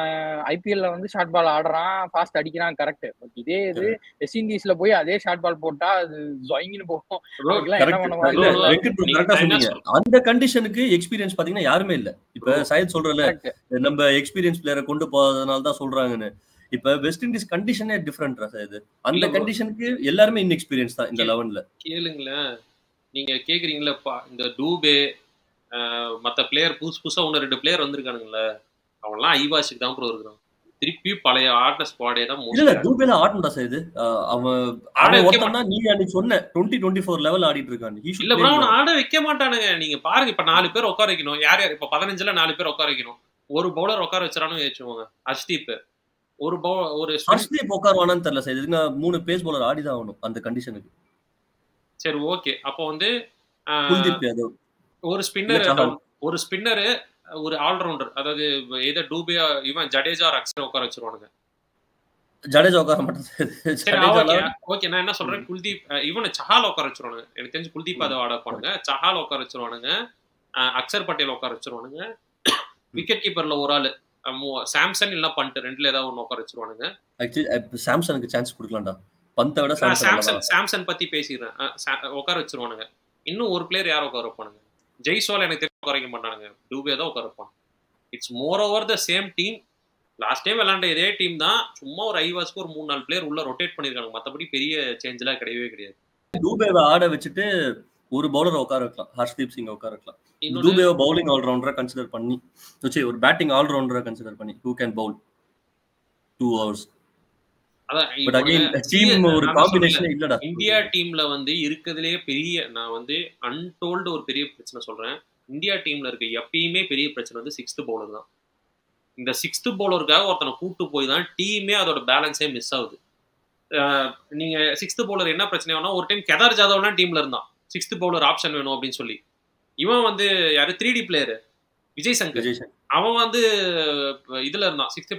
ஐபிஎல்ல வந்து ஷார்ட் பால் ஆடுறான், ஃபாஸ்ட் அடிக்கிறான், கரெக்ட். பட் இதே இது வெஸ்ட் இண்டீஸ்ல போய் அதே ஷார்ட் பால் போட்டா அது ஜொயிங்னு போகும். அந்த கண்டிஷனுக்கு எக்ஸ்பீரியன்ஸ் பாத்தீங்கன்னா யாருமே இல்ல. இப்ப சையத் சொல்றல நம்ம எக்ஸ்பீரியன்ஸ் பிளேயரை கொண்டு போறதுனால தான் சொல்றாங்கன்னு. இப்ப வெஸ்ட் இண்டீஸ் கண்டிஷனே டிஃபரெண்ட் இது. அந்த கண்டிஷனுக்கு எல்லாருமே இன்எக்ஸ்பீரியன்ஸ் தான் இந்த 11ல. கேளுங்களேன், நீங்க கேக்குறீங்களா இந்த டூபே மத்த பிளேயர் புதுசா 1-2 பிளேயர் வந்திருக்கானுங்களே, அவன்லாம் ஐவாஷுக்கு தான் ப்ரோ இருக்கிறான். திருப்பி பழைய ஆட்ட ஸ்குவாடே தான் இல்ல டூபேல ஆடணும்டா சார். இது அவன் ஒருத்தனா நீ அன்னைக்கு சொன்ன 2024 லெவல் ஆடிட்டு இருக்கான். இல்ல ப்ரோ, அவன் ஆட வைக்க மாட்டானுங்க. நீங்க பாருங்க, இப்ப 4 பேர் உட்கார வைக்கணும். யார் இப்ப 15ல 4 பேர் உட்கார வைக்கணும். ஒரு பவுலர் உட்கார வச்சானு ஏச்சுவாங்க. ஹர்ஷ்தீப் ஒரு ஹர்ஷ்தீப் உட்காருவானான்னு தெரியல சார். இதுங்க 3 பேஸ் பவுலர் ஆடிதான் ஆகணும் அந்த கண்டிஷனுக்கு. சரி ஓகே, அப்போ வந்து குல்தீப் யாதவ் ஒரு ஸ்பின்னர் ஒரு ஆல்ரவுண்டர், அதாவது ஏதோ டூபியா இவன் ஜடேஜா அக்ஸர் உட்கார வச்சிருவானுங்க. ஜடேஜா உட்கார மாட்டான். ஓகே, நான் என்ன சொல்றேன், குல்தீப் இவனை சஹால் உட்கார வச்சிருவானுங்க. எனக்கு தெரிஞ்சு குல்தீப் அதை ஆட போனுங்க. சஹால் உட்கார வச்சிருவானுங்க, அக்ஸர் பட்டேல் உட்கார வச்சிருவானுங்க. விக்கெட் கீப்பர்ல ஒரு ஆளு சாம்சன் இல்ல பண்ட், ரெண்டுல ஏதாவது ஒன்னு உட்கார வச்சிருவானுங்க. Actually சாம்சனுக்கு chance கொடுக்கலாம்டா. பந்த விட சாம்சன் பத்தி பேசிடுறேன். உட்கார வச்சிருவானுங்க. இன்னும் ஒரு பிளேயர் யாரும் உட்கார வைப்பானுங்க. ஜெய்ஸ்வால் எனக்கு தெரிஞ்சு உட்கார வைக்க மாட்டானுங்க. டூபே தான் உட்கார வைப்பான். It's more over the same team. Last time விளையாண்ட இதே டீம் தான். சும்மா ஒரு ஐவாஸ்க்கு ஒரு 3-4 பிளேயர் உள்ள ரொட்டேட் பண்ணிருக்காங்க. மத்தபடி பெரிய சேஞ்ச் எல்லாம் கிடையவே கிடையாது. டூபேவை ஆட வச்சுட்டு ஒரு பவுலரை உட்கார வைக்கலாம், ஹர்ஷ்தீப் சிங் உட்கார வைக்கலாம். டூபேவை பவுலிங் ஆல்ரவுண்டரா கன்சிடர் பண்ணி, ஒரு பேட்டிங் ஆல்ரவுண்டரா கன்சிடர் பண்ணி who can bowl 2 hours. India டீம்ல வந்து இருக்கிறதுலே பெரிய, நான் வந்து அன்டோல்டு ஒரு பெரிய பிரச்சனை சொல்றேன். இந்தியா டீம்ல இருக்க எப்பயுமே பெரிய பிரச்சனை வந்து 6th பவுலர் தான். இந்த 6th பவுலருக்காக ஒருத்தனை கூட்டு போய் தான் டீமே அதோட பேலன்ஸே மிஸ் ஆகுது. நீங்க 6th பவுலர் என்ன பிரச்சனை ஆகுனா, ஒரு டைம் கேதார் ஜாதவ்லாம் டீம்ல இருந்தான், 6th பவுலர் ஆப்ஷன் வேணும் அப்படின்னு சொல்லி. இவன் வந்து யாரு 3D பிளேயர் விஜய் சங்கர், அவன் வந்து இதுல இருந்தான் 6th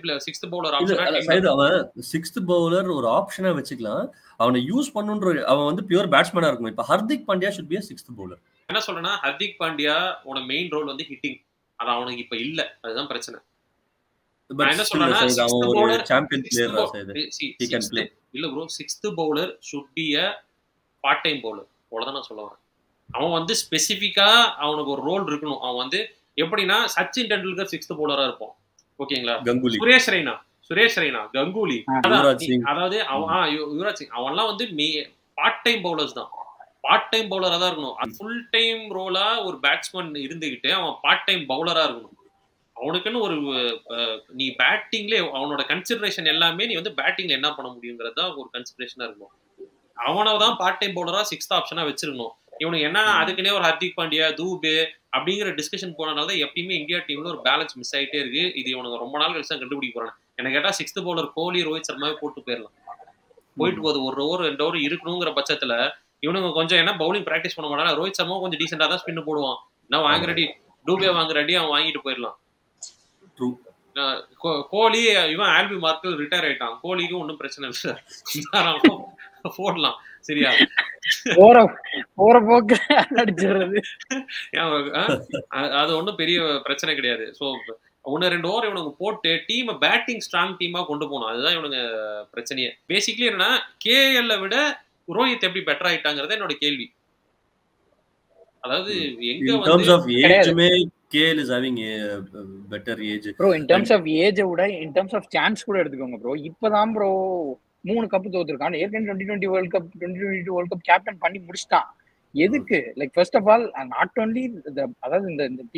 பவுலர் ஆப்ஷன். அவன் 6th பவுலர் ஒரு ஆப்ஷனா வச்சுக்கலாம், அவனை யூஸ் பண்ணுன்ற. அவன் வந்து பியூர் பேட்ஸ்மேனா இருக்கும். இப்ப Hardik Pandya should be a 6th bowler. என்ன சொல்றேன்னா, ஹர்திக் பாண்டியா உன மெயின் ரோல் வந்து ஹிட்டிங், அது அவனுக்கு இப்ப இல்ல, அதுதான் பிரச்சனை. என்ன சொல்றேன்னா, 6th bowler champion player he can play. இல்ல bro, 6th bowler should be a part time bowler, அவ்வளவுதான் நான் சொல்ல வரேன். அவன் வந்து ஸ்பெசிபிக்கா அவனுக்கு ஒரு ரோல் இருக்கணும். அவன் வந்து எப்படின்னா, சச்சின் டெண்டுல்கர் 6th பவுலரா இருப்போம், ஓகேங்களா. சுரேஷ் ரெய்னா, கங்குலி, அதாவது யுவராஜ் சிங், அவன்லாம் வந்து பார்ட் டைம் பவுலர்ஸ் தான். பார்ட் டைம் பவுலரா தான் இருக்கணும். ஃபுல் டைம் ரோலா ஒரு பேட்ஸ்மேன் இருந்துகிட்டு அவன் பார்ட் டைம் பவுலரா இருக்கணும். அவனுக்குன்னு ஒரு நீ பேட்டிங்ல அவனோட கன்சிடரேஷன் எல்லாமே நீ வந்து பேட்டிங்ல என்ன பண்ண முடியுங்கிறது தான் ஒரு கன்சிடரேஷனா இருக்கும். அவனதான் பார்ட் டைம் பவுலரா 6th ஆப்ஷனா வச்சிருக்கணும். இவனுக்கு என்ன, அதுக்குன்னே ஒரு ஹர்திக் பாண்டியா, தூபே அப்படிங்கிற டிஸ்கஷன் போனனால எப்பயுமே இந்தியா டீம்ல ஒரு பேலன்ஸ் மிஸ் ஆயிட்டே இருக்கு. இது இவனுக்கு ரொம்ப நாள் கழிச்சு கண்டுபிடிக்க போறாங்க. எனக்கு கேட்டா 6th பவுலர் கோலி, ரோஹித் சர்மாவே போட்டு போயிடலாம். போயிட்டு போகுது, 1 ஓவர் 2 ஓவர் இருக்கணுங்கிற பட்சத்துல இவனுங்க கொஞ்சம் என்ன பவுலிங் பிராக்டிஸ் பண்ண மாட்டாங்க. ரோஹித் சர்மா கொஞ்சம் டீசெண்டா தான் ஸ்பின் போடுவான். நான் வாங்குறடி டூபே வாங்குறடி அவன் வாங்கிட்டு போயிடலாம். கோலி இவன் ஆல்பி மார்க்கல் ரிட்டையர் ஆயிட்டான். கோலிக்கும் ஒன்றும் பிரச்சனை இல்லை, போடலாம் சரியா. போற போக்கு அடிச்சிடுறது அது ஒன்றும் பெரிய பிரச்சனை கிடையாது. ஸோ 1-2 ஓவர் இவனுக்கு போட்டு டீமை பேட்டிங் ஸ்ட்ராங் டீமா கொண்டு போகணும். அதுதான் இவனுங்க பிரச்சனையே. பேசிக்கலி என்னன்னா கேஎல்ல விட ரோஹித் எப்படி பெட்டர் ஆயிட்டாங்கிறது என்னோட கேள்வி. அதாவது எங்க வந்து KL is having a better age bro in terms of age விட in terms of chance கூட எடுத்துக்கோங்க bro. இப்பதான் bro 3 கப் தோத்துருக்கான். ஏற்கனவே 2020 world cup 2022 world cup captain பண்ணி முடிச்சிட்டான். எதுக்கு? Like first of all not only அதாவது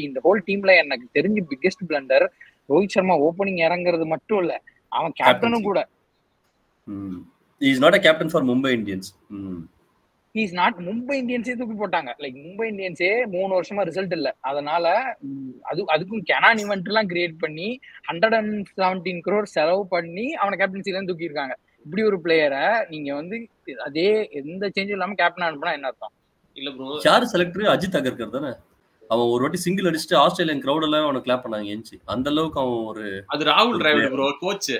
இந்த ஹோல் டீம்ல எனக்கு தெரிஞ்சு biggest blunder Rohit Sharma opening இறங்குறது மட்டும் இல்ல, அவன் கேப்டனும் கூட. he is not a captain for Mumbai Indians. he is not. Mumbai இந்தியன்ஸே தூக்கி போட்டாங்க. லைக் மும்பை இந்தியன்ஸே 3 வருஷமா ரிசல்ட் இல்ல. அதனால அதுக்கும் கெனான் இவெண்ட் எல்லாம் கிரியேட் பண்ணி 117 crore செலவு பண்ணி அவனை கேப்டன்சில இருந்து தூக்கி இருக்காங்க. இப்படி ஒரு பிளேயரை நீங்க வந்து அதே எந்த சேஞ்சும் இல்லாம கேப்டன் அனுப்புனா என்ன அர்த்தம்? இல்ல ப்ரோ, யார் செலக்டர்? அஜித் அகர்கர் தானே. அவன் ஒரு வாட்டி சிங்கிள் அடிச்சுட்டு ஆஸ்திரேலியன் கிரௌட் எல்லாம் அவனை கிளாப் பண்ணாங்க எஞ்சி. அந்த அளவுக்கு அவன் ஒரு அது ராகுல் டிராவிட் ப்ரோ கோச்.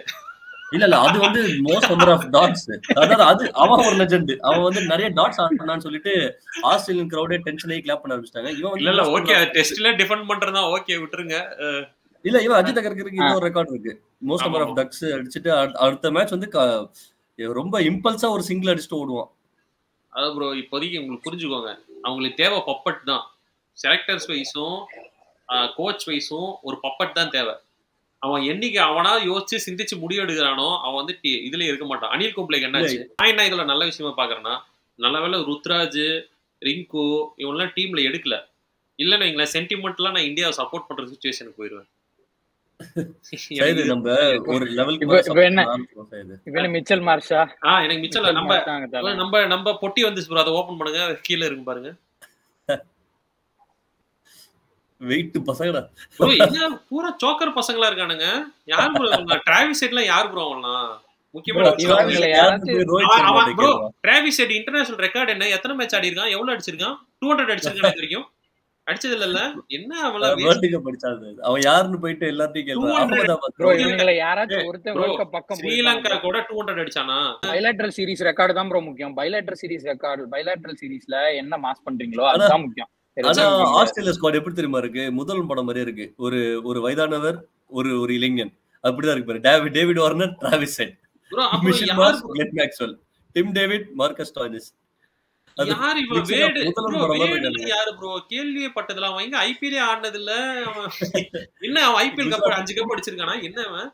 இல்ல அது வந்து மோஸ்ட் நம்பர் ஆஃப் டாட்ஸ். அதாவது அது அவன் ஒரு லெஜெண்ட். அவன் வந்து நிறைய டாட்ஸ் ஆன் பண்ணான்னு சொல்லிட்டு ஆஸ்திரேலியன் கிரௌடே டென்ஷன் ஆகி கிளாப் பண்ண ஆரம்பிச்சிட்டாங்க. இவன் வந்து இல்ல ஓகே டெஸ்ட்ல டிஃபெண்ட் பண்றதா ஓகே விட்டுருங்க. இல்ல இவன் அஜித் அகர்கருக்கு இன்னொரு ரெக்கார்ட் இருக்கு. மோஸ்ட் நம்பர் ஆஃப் டக்ஸ் அடிச்சுட்டு அடுத்த மேட்ச் வந்து ரொம்ப இம்பல்ஸா ஒரு சிங்கிள் அடிச்சுட்டு ஓடுவான். அதான் ப்ரோ இப்போதைக்கு உங்களுக்கு புரிஞ்சுக்கோங்க, அவங்களுக்கு தேவை பப்பட் தான். செலக்டர்ஸ் வைஸும் கோச் வைஸும் ஒரு பப்பட் தான் தேவை. அவன் என்னைக்கு அவனா யோசிச்சு சிந்திச்சு முடிவு எடுக்கிறானோ அவன் வந்து இதுல இருக்க மாட்டான். அனில் கும்ப்ளேக்கு என்னாச்சு? நான் என்ன இதுல நல்ல விஷயமா பாக்குறேன்னா, நல்ல வேலை ருத்ராஜ் ரிங்கு இவங்கெல்லாம் டீம்ல எடுக்கல. இல்லைன்னு எங்களை சென்டிமெண்ட்லாம் நான் இந்தியாவை சப்போர்ட் பண்ற சிச்சுவேஷனுக்கு போயிடுவேன். நம்ம ஒரு லெவலுக்கு மிச்சல் மார்ஷா எனக்கு மிச்சல் நம்ம பொட்டி வந்துச்சு ப்ரோ, அதை ஓபன் பண்ணுங்க, கீழே இருக்கு பாருங்க. வெயிட் பசங்கடா ப்ரோ, என்ன பூரா சோக்கர் பசங்களா இருக்கானுங்க. யார் ப்ரோ டிராவிஸ் ஹெட்லாம்? யார் ப்ரோ அவன்லாம்? முக்கியமான bro Travis head international record என்ன? எத்தனை மேட்ச் ஆடி இருக்கான்? எவ்வளவு அடிச்சிருக்கான்? 200 அடிச்சிருக்கான் இது வரைக்கும். அடிச்சது இல்ல. என்ன அவள வேர்ல்ட் கப் அடிச்சாது. அவன் யாருன்னு போயிட்டு எல்லாத்தையும் கேளுங்க. ப்ரோ இவங்கள யாராச்சும் ஒருத்தர் வேர்ல்ட் கப் பக்கம் ஸ்ரீலங்கா கூட 200 அடிச்சானா? பைலேட்டரல் சீரிஸ் ரெக்கார்ட் தான் ப்ரோ முக்கியம். பைலேட்டரல் சீரிஸ் ரெக்கார்ட், பைலேட்டரல் சீரிஸ்ல என்ன மாஸ் பண்றீங்களோ அதுதான் முக்கியம். ஆனா ஆஸ்திரேலியா ஸ்குவாட் எப்படி தெரியுமா இருக்கு? முதல் படம் மாதிரியே இருக்கு. ஒரு வயதானவர், ஒரு இளைஞன், அப்படிதான் இருக்கு பாரு. David Warner, Travis Head, Mitchell Marsh, Glenn Maxwell, Tim David, Marcus Stoinis. யார் இவன்? வேடு யாரு ப்ரோ? கேள்வியே பட்டதெல்லாம் அவன் எங்க ஐபிஎல் ஆடினது இல்ல. என்ன அவன் ஐபிஎல் கப் 5 கப் அடிச்சிருக்கானா? என்ன அவன்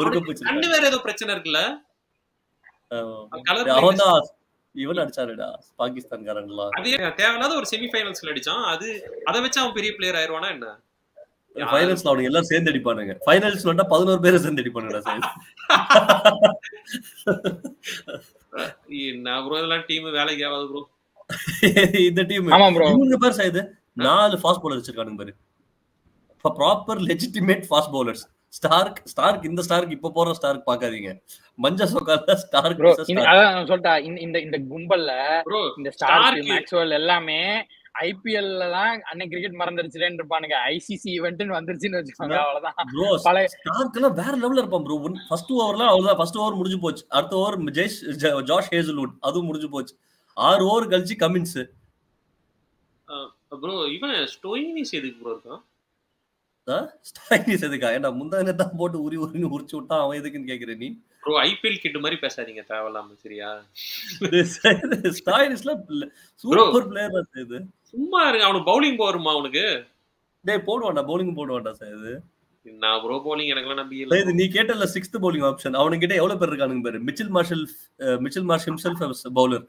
ஒரு கப் ரெண்டு வேற ஏதோ பிரச்சனை இருக்குல்ல. அவன்தான் இவன் அடிச்சாருடா பாகிஸ்தான்காரங்களா. அதே தேவையில்லாத ஒரு செமி ஃபைனல்ஸ்ல அடிச்சான். அதை வச்சு அவன் பெரிய பிளேயர் ஆயிருவானா என்ன? ஃபைனல்ஸ்ல அவனுக்கு எல்லாம் சேர்ந்து அடிப்பானுங்க. ஃபைனல்ஸ் வந்தா 11 பேரை சேர்ந்து அடிப்பானுடா சார். என்ன ப்ரோ இதெல்லாம் டீம் வேலைக்கு ஆகாது ப்ரோ. இந்த டீம் ஆமா ப்ரோ. இவங்க பேர் சார் 4 ஃபாஸ்ட் பவுலர் வச்சிருக்கானுங்க பாரு. Proper legitimate fast bowlers. Starc இந்த ஸ்டார்க் இப்ப போற ஸ்டார்க் பாக்காதீங்க. மஞ்ச சோக்கால ஸ்டார்க் ப்ரோ. அதான் சொல்றா இந்த கும்பல்ல இந்த ஸ்டார்க் மேக்ஸ்வெல் எல்லாமே ஐபிஎல்ல தான் அன்னைக்கு கிரிக்கெட் மறந்துருச்சுன்னு இருப்பானுங்க. ஐசிசி ஈவென்ட்னு வந்துருச்சுன்னு வச்சுக்கோங்க, அவ்வளவுதான். பல ஸ்டார்க் எல்லாம் வேற லெவல்ல இருப்பான் ப்ரோ. ஃபர்ஸ்ட் ஓவர்ல அவ்வளவுதான். ஃபர்ஸ்ட் ஓவர் முடிஞ்சு போச்சு. அடுத்த ஓவர் ஜாஷ் ஹேசல்வுட், அதுவும் முடிஞ்சு போச்சு. 6 ஓவர் கழிச்சு கமின்ஸ். ப்ரோ இவன் ஸ்டோயினிஸ் எதுக்கு ப்ரோ இருக்கான்? ஸ்டாய்னிஸ் எதுக்கா? ஏன்னா முந்தானே தான் போட்டு உரிச்சு விட்டா அவன் எதுக்குன்னு கேக்குற நீ? ப்ரோ ஐபிஎல் கிட் மாதிரி பேசாதீங்க தேவையில்லாம, சரியா? ஸ்டாய்னிஸ்ல சூப்பர் பிளேயர் தான் இது. சும்மா இருங்க, அவனுக்கு பவுலிங் போருமா? அவனுக்கு டேய் போடுவான்டா, பவுலிங் போடுவான்டா சார். இது நான் ப்ரோ பவுலிங் எனக்குலாம் நம்பி இல்ல. இது நீ கேட்டல 6th பவுலிங் ஆப்ஷன். அவனுக்கு கிட்ட எவ்வளவு பேர் இருக்கானுங்க பாரு. Mitchell Marsh himself bowler,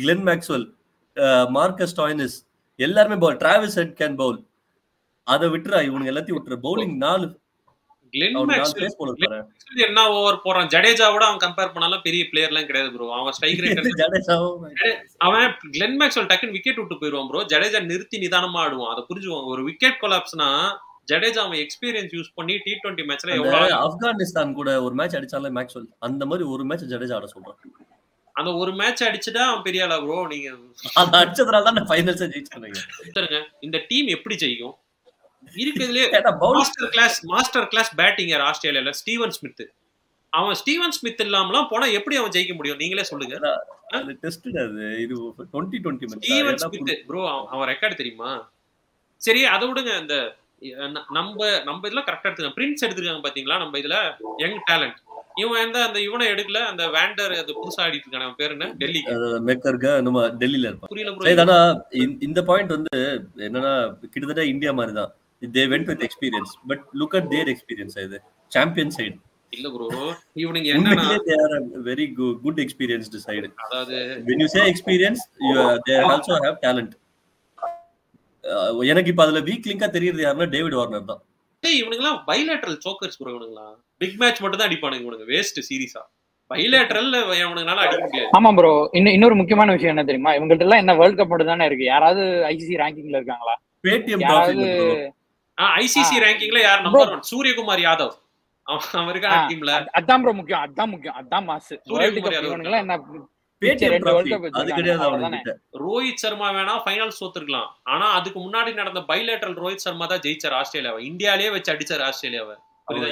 Glenn Maxwell, Marcus Stoinis எல்லாரும் bowl. Travis Head can bowl. அத விட்டுறா, இவனுங்க எல்லாத்தையும் விட்டுற. பவுலிங் 4. கிளென் மேக்ஸ்வெல் என்ன ஓவர் போறான்? ஜடேஜாவோட அவன் கம்பேர் பண்ணாலும் பெரிய பிளேயர்லாம் கிடையாது ப்ரோ. அவன் ஸ்ட்ரைக் ரேட் அவன் கிளென் மேக்ஸ்வெல் டக்குன்னு விக்கெட் விட்டு போயிடுவான் ப்ரோ. ஜடேஜா நிறுத்தி நிதானமா ஆடுவான். அதை புரிஞ்சுவாங்க. ஒரு விக்கெட் கொலாப்ஸ்னா ஜடேஜா அவன் எக்ஸ்பீரியன்ஸ் யூஸ் பண்ணி T20 மேட்ச்ல எவ்வளவு ஆப்கானிஸ்தான் கூட ஒரு மேட்ச் அடிச்சால மேக்ஸ்வெல், அந்த மாதிரி ஒரு மேட்ச் ஜடேஜா ஆட சொல்றான். அந்த ஒரு மேட்ச் அடிச்சுட்டா அவன் பெரிய ஆளா ப்ரோ? நீங்க அத அடிச்சதுனால தான் ஃபைனல்ஸ் ஜெயிச்சாங்க. இந்த டீம் எப்படி ஜெயிக்கும்? இருக்குதுலயே மாஸ்டர் கிளாஸ் பேட்டிங்கர் ஆஸ்திரேலியால ஸ்டீவன் ஸ்மித். அவன் ஸ்டீவன் ஸ்மித் இல்லாமலாம் போனா எப்படி அவன் ஜெயிக்க முடியும்? நீங்களே சொல்லுங்க. இது 2020 ஸ்டீவன் ஸ்மித் ப்ரோ, அவன் ரெக்கார்ட் தெரியுமா? சரி அதை விடுங்க. இந்த நம்ம இதெல்லாம் கரெக்டா எடுத்துக்காங்க. பிரின்ஸ் எடுத்துருக்காங்க பாத்தீங்களா நம்ம இதுல யங் டேலண்ட். இவன் அந்த இவனை எடுக்கல, அந்த வேண்டர் அது புதுசா ஆடிட்டு இருக்கான. அவன் பேரு என்ன? டெல்லியில இருப்பான். புரியல. ஆனா இந்த பாயிண்ட் வந்து என்னன்னா கிட்டத்தட்ட இந்தியா மாதிரி தான். they went with experience, but look at their experience. இது சாம்பியன் சைடு இல்ல ப்ரோ, இவனுங்க என்னன்னா they are a very good experienced side. அதாவது when you say experience, they also have talent. எனக்கு இப்ப அதுல வீக் லிங்கா தெரியுது யாருன்னா டேவிட் வார்னர் தான். இவனுங்கலாம் பைலேட்டரல் சோக்கர்ஸ் ப்ரோ. இவனுங்கலாம் பிக் மேட்ச் மட்டும் தான் அடிப்பானுங்க. இவனுங்க வேஸ்ட் சீரியஸா. பைலேட்டரல் இவனுங்கனால அடிக்க முடியாது. ஆமா ப்ரோ. இன்னொரு முக்கியமான விஷயம் என்ன தெரியுமா? இவங்கள்ட்ட எல்லாம் என்ன வேர்ல்ட் கப் மட்டும் தானே இருக்கு. யாராவது ஐசிசி ரேங்கிங்ல இருக்காங்களா? பேடிஎம் டிராஃபி ஐசிசி ரேங்கிங்ல யார் நம்பர் 1? சூரியகுமார் யாதவ் அவன் இருக்கான டீம்ல. அதான் ப்ரோ முக்கியம். அதான் மாஸ். சூரியகுமார் யாதவ் என்ன ரோஹித் சர்மா வேணா ஃபைனல் தோத்துருக்கலாம். ஆனா அதுக்கு முன்னாடி நடந்த பைலேட்டரல் ரோஹித் சர்மா தான் ஜெயிச்சார் ஆஸ்திரேலியாவை. இந்தியாலேயே வச்சு அடிச்சார் ஆஸ்திரேலியாவை.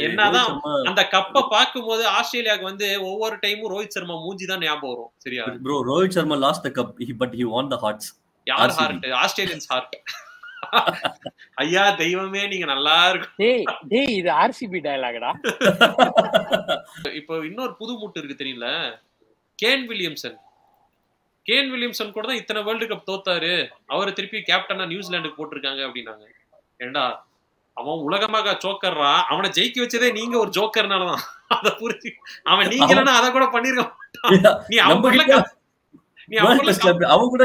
என்னதான் அந்த கப்பை பார்க்கும்போது ஆஸ்திரேலியாவுக்கு வந்து ஒவ்வொரு டைமும் ரோஹித் சர்மா மூஞ்சி தான் ஞாபகம் வரும். சரியா bro? Rohit Sharma lost the cup but he won the hearts. யார் ஹார்ட்? Australians heart. ஐயா தெய்வமே நீங்க நல்லா இருக்கும். டேய் இது ஆர்சிபி டயலாக்டா. இப்போ இன்னொரு புது முட்டு இருக்கு தெரியல. கேன் வில்லியம்சன் கூட தான் இத்தனை வேர்ல்டு கப் தோத்தாரு. அவரை திருப்பி கேப்டனா நியூசிலாந்துக்கு போட்டிருக்காங்க அப்படின்னாங்க. ஏண்டா அவன் உலகமாக ஜோக்கர்ரா. அவனை ஜெயிக்க வச்சதே நீங்க ஒரு ஜோக்கர்னாலதான். அத புரிஞ்சு அவன் நீங்க இல்லைன்னா அதை கூட பண்ணிருக்கான். நீ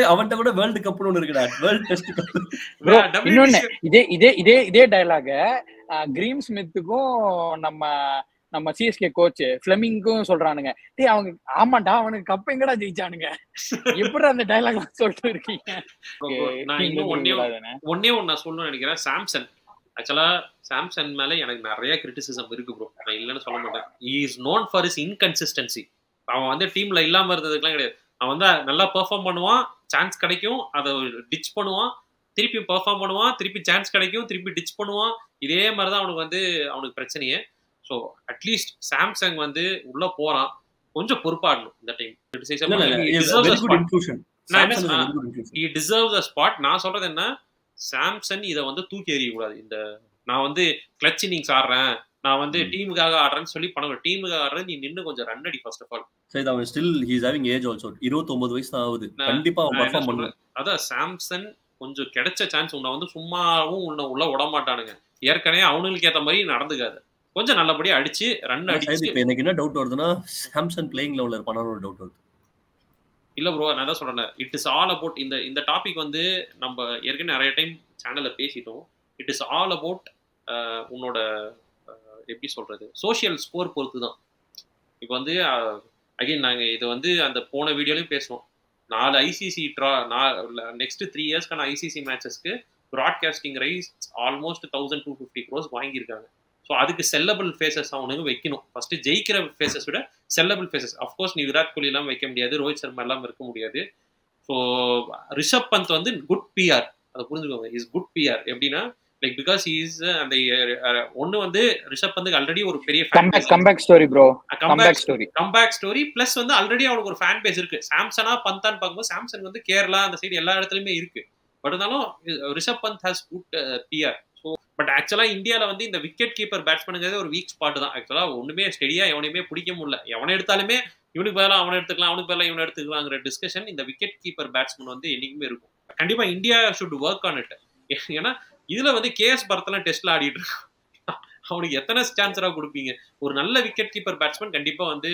அவன்கிட்ட கூட வேர்ல்டு கப்னு ஒன்னு இருக்குடா. World test cup. இன்னொன்னு இதே டயலாக கிரீம் ஸ்மித்துக்கும் நம்ம சிஎஸ்கே கோச் ஃபிளெமிங்கும் சொல்றானுங்க. டேய் அவங்க ஆமாண்டா அவனுக்கு கப் எங்கடா ஜெயிச்சானுங்க. எப்படி அந்த டயலாக் சொல்லிட்டு இருக்கீங்க? நான் இன்னும் ஒன்னே நான் சொல்லணும்னு நினைக்கிறேன். சாம்சன் ஆக்சுவலா சாம்சன் மேல எனக்கு நிறைய கிரிட்டிசிசம் இருக்கு ப்ரோ. நான் இல்லைன்னு சொல்ல மாட்டேன். He is known for his inconsistency. அவன் வந்து டீம்ல இல்லாம இருந்ததுக்கெல்லாம் கிடையாது. அவன் வந்து நல்லா பெர்ஃபார்ம் பண்ணுவான், சான்ஸ் கிடைக்கும், அதை டிச் பண்ணுவான், திருப்பி பெர்ஃபார்ம் பண்ணுவான், திருப்பி சான்ஸ் கிடைக்கும், திருப்பி டிச் பண்ணுவான். இதே மாதிரிதான் அவனுக்கு பிரச்சனையே. ஸோ அட்லீஸ்ட் சாம்சங் வந்து உள்ள போறான், கொஞ்சம் பொறுப்பாடணும் இந்த time. He deserves a spot. நான் சொல்றது என்ன, சாம்சன் இதை வந்து தூக்கி எறிய கூடாது. இந்த நான் வந்து கிளட்ச் இன்னிங்ஸ் ஆடுறேன், நான் வந்து டீமுக்காக ஆடுறேன்னு சொல்லி பண்ண. டீமுக்காக ஆடுறது நீ நின்னு கொஞ்சம் ரன் அடி ஃபர்ஸ்ட் ஆஃப் ஆல். சரி அவன் still he is having age also. 29 வயசு தான் ஆகுது. கண்டிப்பா அவன் பெர்ஃபார்ம் பண்ணுவான். அதான் சாம்சன் கொஞ்சம் கிடைச்ச சான்ஸ் உன்னை வந்து சும்மாவும் உள்ள விட மாட்டானுங்க. ஏற்கனவே அவனுங்களுக்கு ஏற்ற மாதிரி நடந்துக்காது. கொஞ்சம் நல்லபடியா அடிச்சு ரன் அடிச்சு. எனக்கு என்ன டவுட் வருதுன்னா சாம்சன் பிளேயிங் லெவல்ல இருப்பானு ஒரு டவுட் வருது. இல்ல ப்ரோ, நான் தான் சொல்றேன், இட் இஸ் ஆல் அபவுட் இந்த டாபிக் வந்து நம்ம ஏற்கனவே நிறைய டைம் சேனல்ல பேசிட்டோம். இட் இஸ் ஆல் அபவுட் உன்னோட எப்படி சொல்றது, சோஷியல் ஸ்கோர் பொறுத்து தான். இப்போ வந்து அகைன் நாங்கள் இதை வந்து அந்த போன வீடியோலையும் பேசுவோம். 4 ஐசிசி நெக்ஸ்ட் 3 இயர்ஸ்க்கான ஐசிசி மேட்சஸ்க்கு ப்ராட்காஸ்டிங் ரைட்ஸ் ஆல்மோஸ்ட் 1250 crores வாங்கியிருக்காங்க. ஸோ அதுக்கு செல்லபிள் ஃபேஸஸ் அவனுக்கு வைக்கணும். ஃபர்ஸ்ட் ஜெயிக்கிற ஃபேஸஸ் விட செல்லபிள் ஃபேஸஸ். அஃப்கோர்ஸ் நீ விராட் கோலி எல்லாம் வைக்க முடியாது, ரோஹித் சர்மா எல்லாம் இருக்க முடியாது. ஸோ ரிஷப் பந்த் வந்து குட் பிஆர், அதை புரிஞ்சுக்கோங்க. இஸ் குட் பிஆர் எப்படின்னா லைக் பிகாஸ் இஸ் அந்த ஒன்னு வந்து ரிஷப் பந்துக்கு ஆல்ரெடி ஒரு பெரிய comeback story bro. Comeback story plus வந்து ஆல்ரெடி அவனுக்கு ஒரு ஃபேன் பேஸ் இருக்கு. சாம்சனா பந்தான்னு பார்க்கும்போது சாம்சன் வந்து கேரளா அந்த சைடு எல்லா இடத்துலயுமே இருக்கு. பட் இருந்தாலும் Rishabh Pant has good PR. So but ஆக்சுவலா இந்தியாவில் வந்து இந்த விக்கெட் கீப்பர் பேட்ஸ்மேனுங்கிறது ஒரு வீக் ஸ்பாட் தான். ஆக்சுவலா ஒண்ணுமே ஸ்டெடியா எவனையுமே பிடிக்க முடியல. எவனை எடுத்தாலுமே இவனுக்கு பதிலாக அவனை எடுத்துக்கலாம், அவனுக்கு பதிலாக இவனை எடுத்துக்கலாங்கிற டிஸ்கஷன் இந்த விக்கெட் கீப்பர் பேட்ஸ்மேன் வந்து என்னைக்குமே இருக்கும். கண்டிப்பா India should work on it. ஏன்னா இதுல வந்து கேஎஸ் பரத்லாம் டெஸ்ட்ல ஆடிட்டு இருக்கான். அவனுக்கு எத்தனை சான்ஸரா கொடுப்பீங்க? ஒரு நல்ல விக்கெட் கீப்பர் பேட்ஸ்மேன் கண்டிப்பா வந்து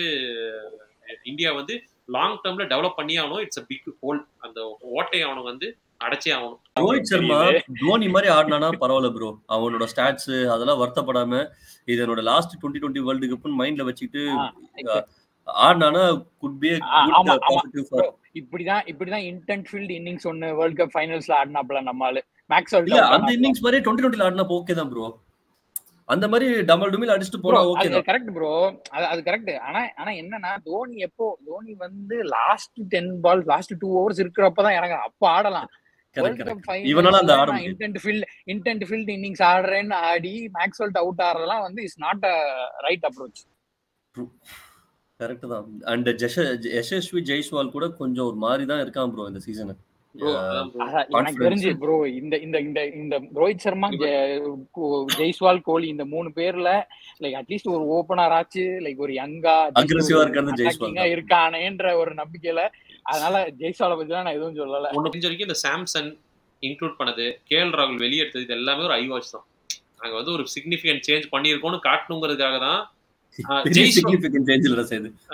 இந்தியா வந்து லாங் டேர்ம்ல டெவலப் பண்ணி ஆகணும். It's a big hole. அந்த ஓட்டையை அவனுக்கு வந்து அடைச்சே ஆகணும். ரோஹித் சர்மா தோனி மாதிரி ஆடினானா பரவாயில்ல ப்ரோ. அவனோட ஸ்டாட்ஸ் அதெல்லாம் வருத்தப்படாம இது என்னோட லாஸ்ட் 2020 வேர்ல்டு கப்னு மைண்ட்ல வச்சுக்கிட்டு ஆடினானா குட் பி பாசிட்டிவ் ஃபார். இப்படிதான் இன்டென்ட் ஃபீல்ட் இன்னிங்ஸ் ஒன்னு வேர்ல்ட் கப் ஃபைனல்ஸ்ல ஆடினாப்ல நம்மால மேக்ஸ்வெல். இல்ல அந்த இன்னிங்ஸ் மாதிரி 2020ல ஆடினா ஓகே தான் ப்ரோ. அந்த மாதிரி டபுள் டுமில் அடிச்சிட்டு போனா ஓகே தான். கரெக்ட் ப்ரோ, அது கரெக்ட். ஆனா என்னன்னா தோனி வந்து லாஸ்ட் 10 பால் லாஸ்ட் 2 ஓவர்ஸ் இருக்கிறப்பதான் இறங்க, அப்ப ஆடலாம். இவனால அந்த ஆட இன்டென்ட் ஃபீல்ட் இன்னிங்ஸ் ஆடுறேன்னு ஆடி மேக்ஸ்வெல்ட் அவுட் ஆடுறதெல்லாம் வந்து is not a right approach. Correct தான். அண்ட் யசஸ்வி ஜெய்ஸ்வால் கூட கொஞ்சம் ஒரு மாதிரி தான் இருக்கான் ப்ரோ இந்த சீசன். எனக்கு தெரிஞ்சு ப்ரோ இந்த ரோஹித் சர்மா ஜெய்ஸ்வால் கோலி இந்த 3 பேர்ல லைக் அட்லீஸ்ட் ஒரு ஓபனர் ஆச்சு லைக் ஒரு யங்கா அக்ரெசிவா இருக்கானே இருக்கானேன்ற ஒரு நம்பிக்கையில, அதனால ஜெய்ஸ்வாலை பத்தி நான் எதுவும் சொல்லல. ஒன்னு வரைக்கும் இந்த சாம்சன் இன்க்ளூட் பண்ணது, கேஎல் ராகுல் வெளியெடுத்தது, இது எல்லாமே ஒரு ஐ வாட்ச் தான். நாங்க வந்து ஒரு சிக்னிஃபிகன்ட் சேஞ்ச் பண்ணியிருக்கோம்னு காட்டணுங்கிறதுக்காக தான்.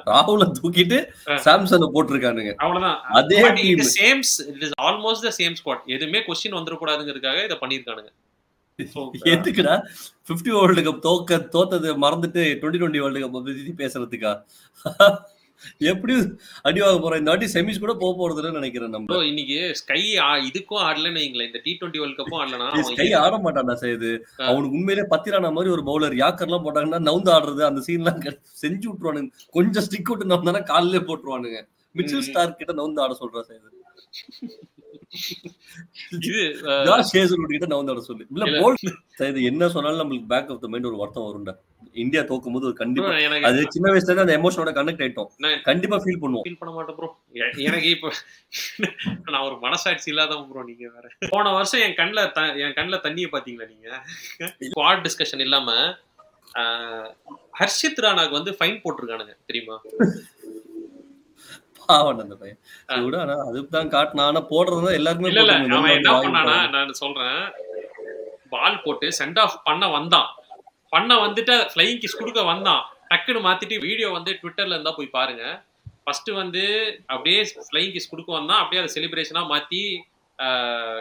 ராகுல தூக்கிட்டு சாம்சன் போட்டிருக்கானுங்க. அவ்வளவுதான். அதே டீம் சேம்ஸ், it is almost the same squad. எதுமே क्वेश्चन வந்துற கூடாதுங்கிறதுக்காக இத பண்ணிருக்கானுங்க. எதுக்குடா 50 வேர்ல்ட் கப் தோத்தது மறந்துட்டு 2020 வேர்ல்ட் கப் பத்தி பேசுறதுக்கா? எப்படி அடி வாங்க போறோம்? இந்த வாட்டி செமிஸ் கூட போக போறதுன்னு நினைக்கிறேன். நம்ம இன்னைக்கு ஸ்கை இதுக்கும் ஆடலன்னு வைங்களேன், இந்த T20 வேர்ல்ட் கப்பும் ஆடலனா ஸ்கை ஆட மாட்டான்டா செய்து. அவனுக்கு உண்மையிலே பத்திரான மாதிரி ஒரு பவுலர் யாக்கர்லாம் போட்டாங்கன்னா நவுந்து ஆடுறது அந்த சீன்லாம் செஞ்சு விட்டுருவானுங்க. கொஞ்சம் ஸ்டிக் விட்டு நவுந்தானா காலிலே போட்டுருவானுங்க. மிச்சல் ஸ்டார்க் கிட்ட நவுந்து ஆட சொல்றா செய்து. இது ஜாஷ் ஹேசல்வுட் கிட்ட நவுந்து ஆட சொல்லு. இல்ல போல் செய்து என்ன சொன்னாலும் நம்மளுக்கு பேக் ஆஃப் தி மைண்ட் ஒரு வருத்தம் வரும்டா. இந்தியா தோக்கும் போது கண்டிப்பா அது சின்ன வயசுல இருந்து அந்த எமோஷனோட கனெக்ட் ஆயிட்டோம். கண்டிப்பா ஃபீல் பண்ணுவோம். ஃபீல் பண்ண மாட்டேன் ப்ரோ. எனக்கு இப்ப நான் ஒரு மனசாட்சி இல்லாதவன் ப்ரோ. நீங்க வேற போன வருஷம் என் கண்ணுல தண்ணியை பாத்தீங்களா நீங்க? ஸ்குவாட் டிஸ்கஷன் இல்லாம ஹர்ஷித் ராணாக்கு வந்து ஃபைன் போட்டிருக்கானுங்க தெரியுமா? பாவம் அந்த பையன் கூட. ஆனா அதுதான் காட்டினா போடுறதா எல்லாருமே. இல்ல அவன் என்ன பண்ணானா, நான் சொல்றேன், பால் போட்டு சென்ட் ஆஃப் பண்ண வந்துட்டு ஃப்ளையிங் கிஸ் கொடுக்க வந்தான். டக்குன்னு மாத்திட்டு வீடியோ வந்து ட்விட்டர்ல இருந்தா போய் பாருங்க. ஃபர்ஸ்ட் வந்து அப்படியே ஃப்ளையிங் கிஸ் கொடுக்க வந்தான், அப்படியே அதை செலிப்ரேஷனா மாத்தி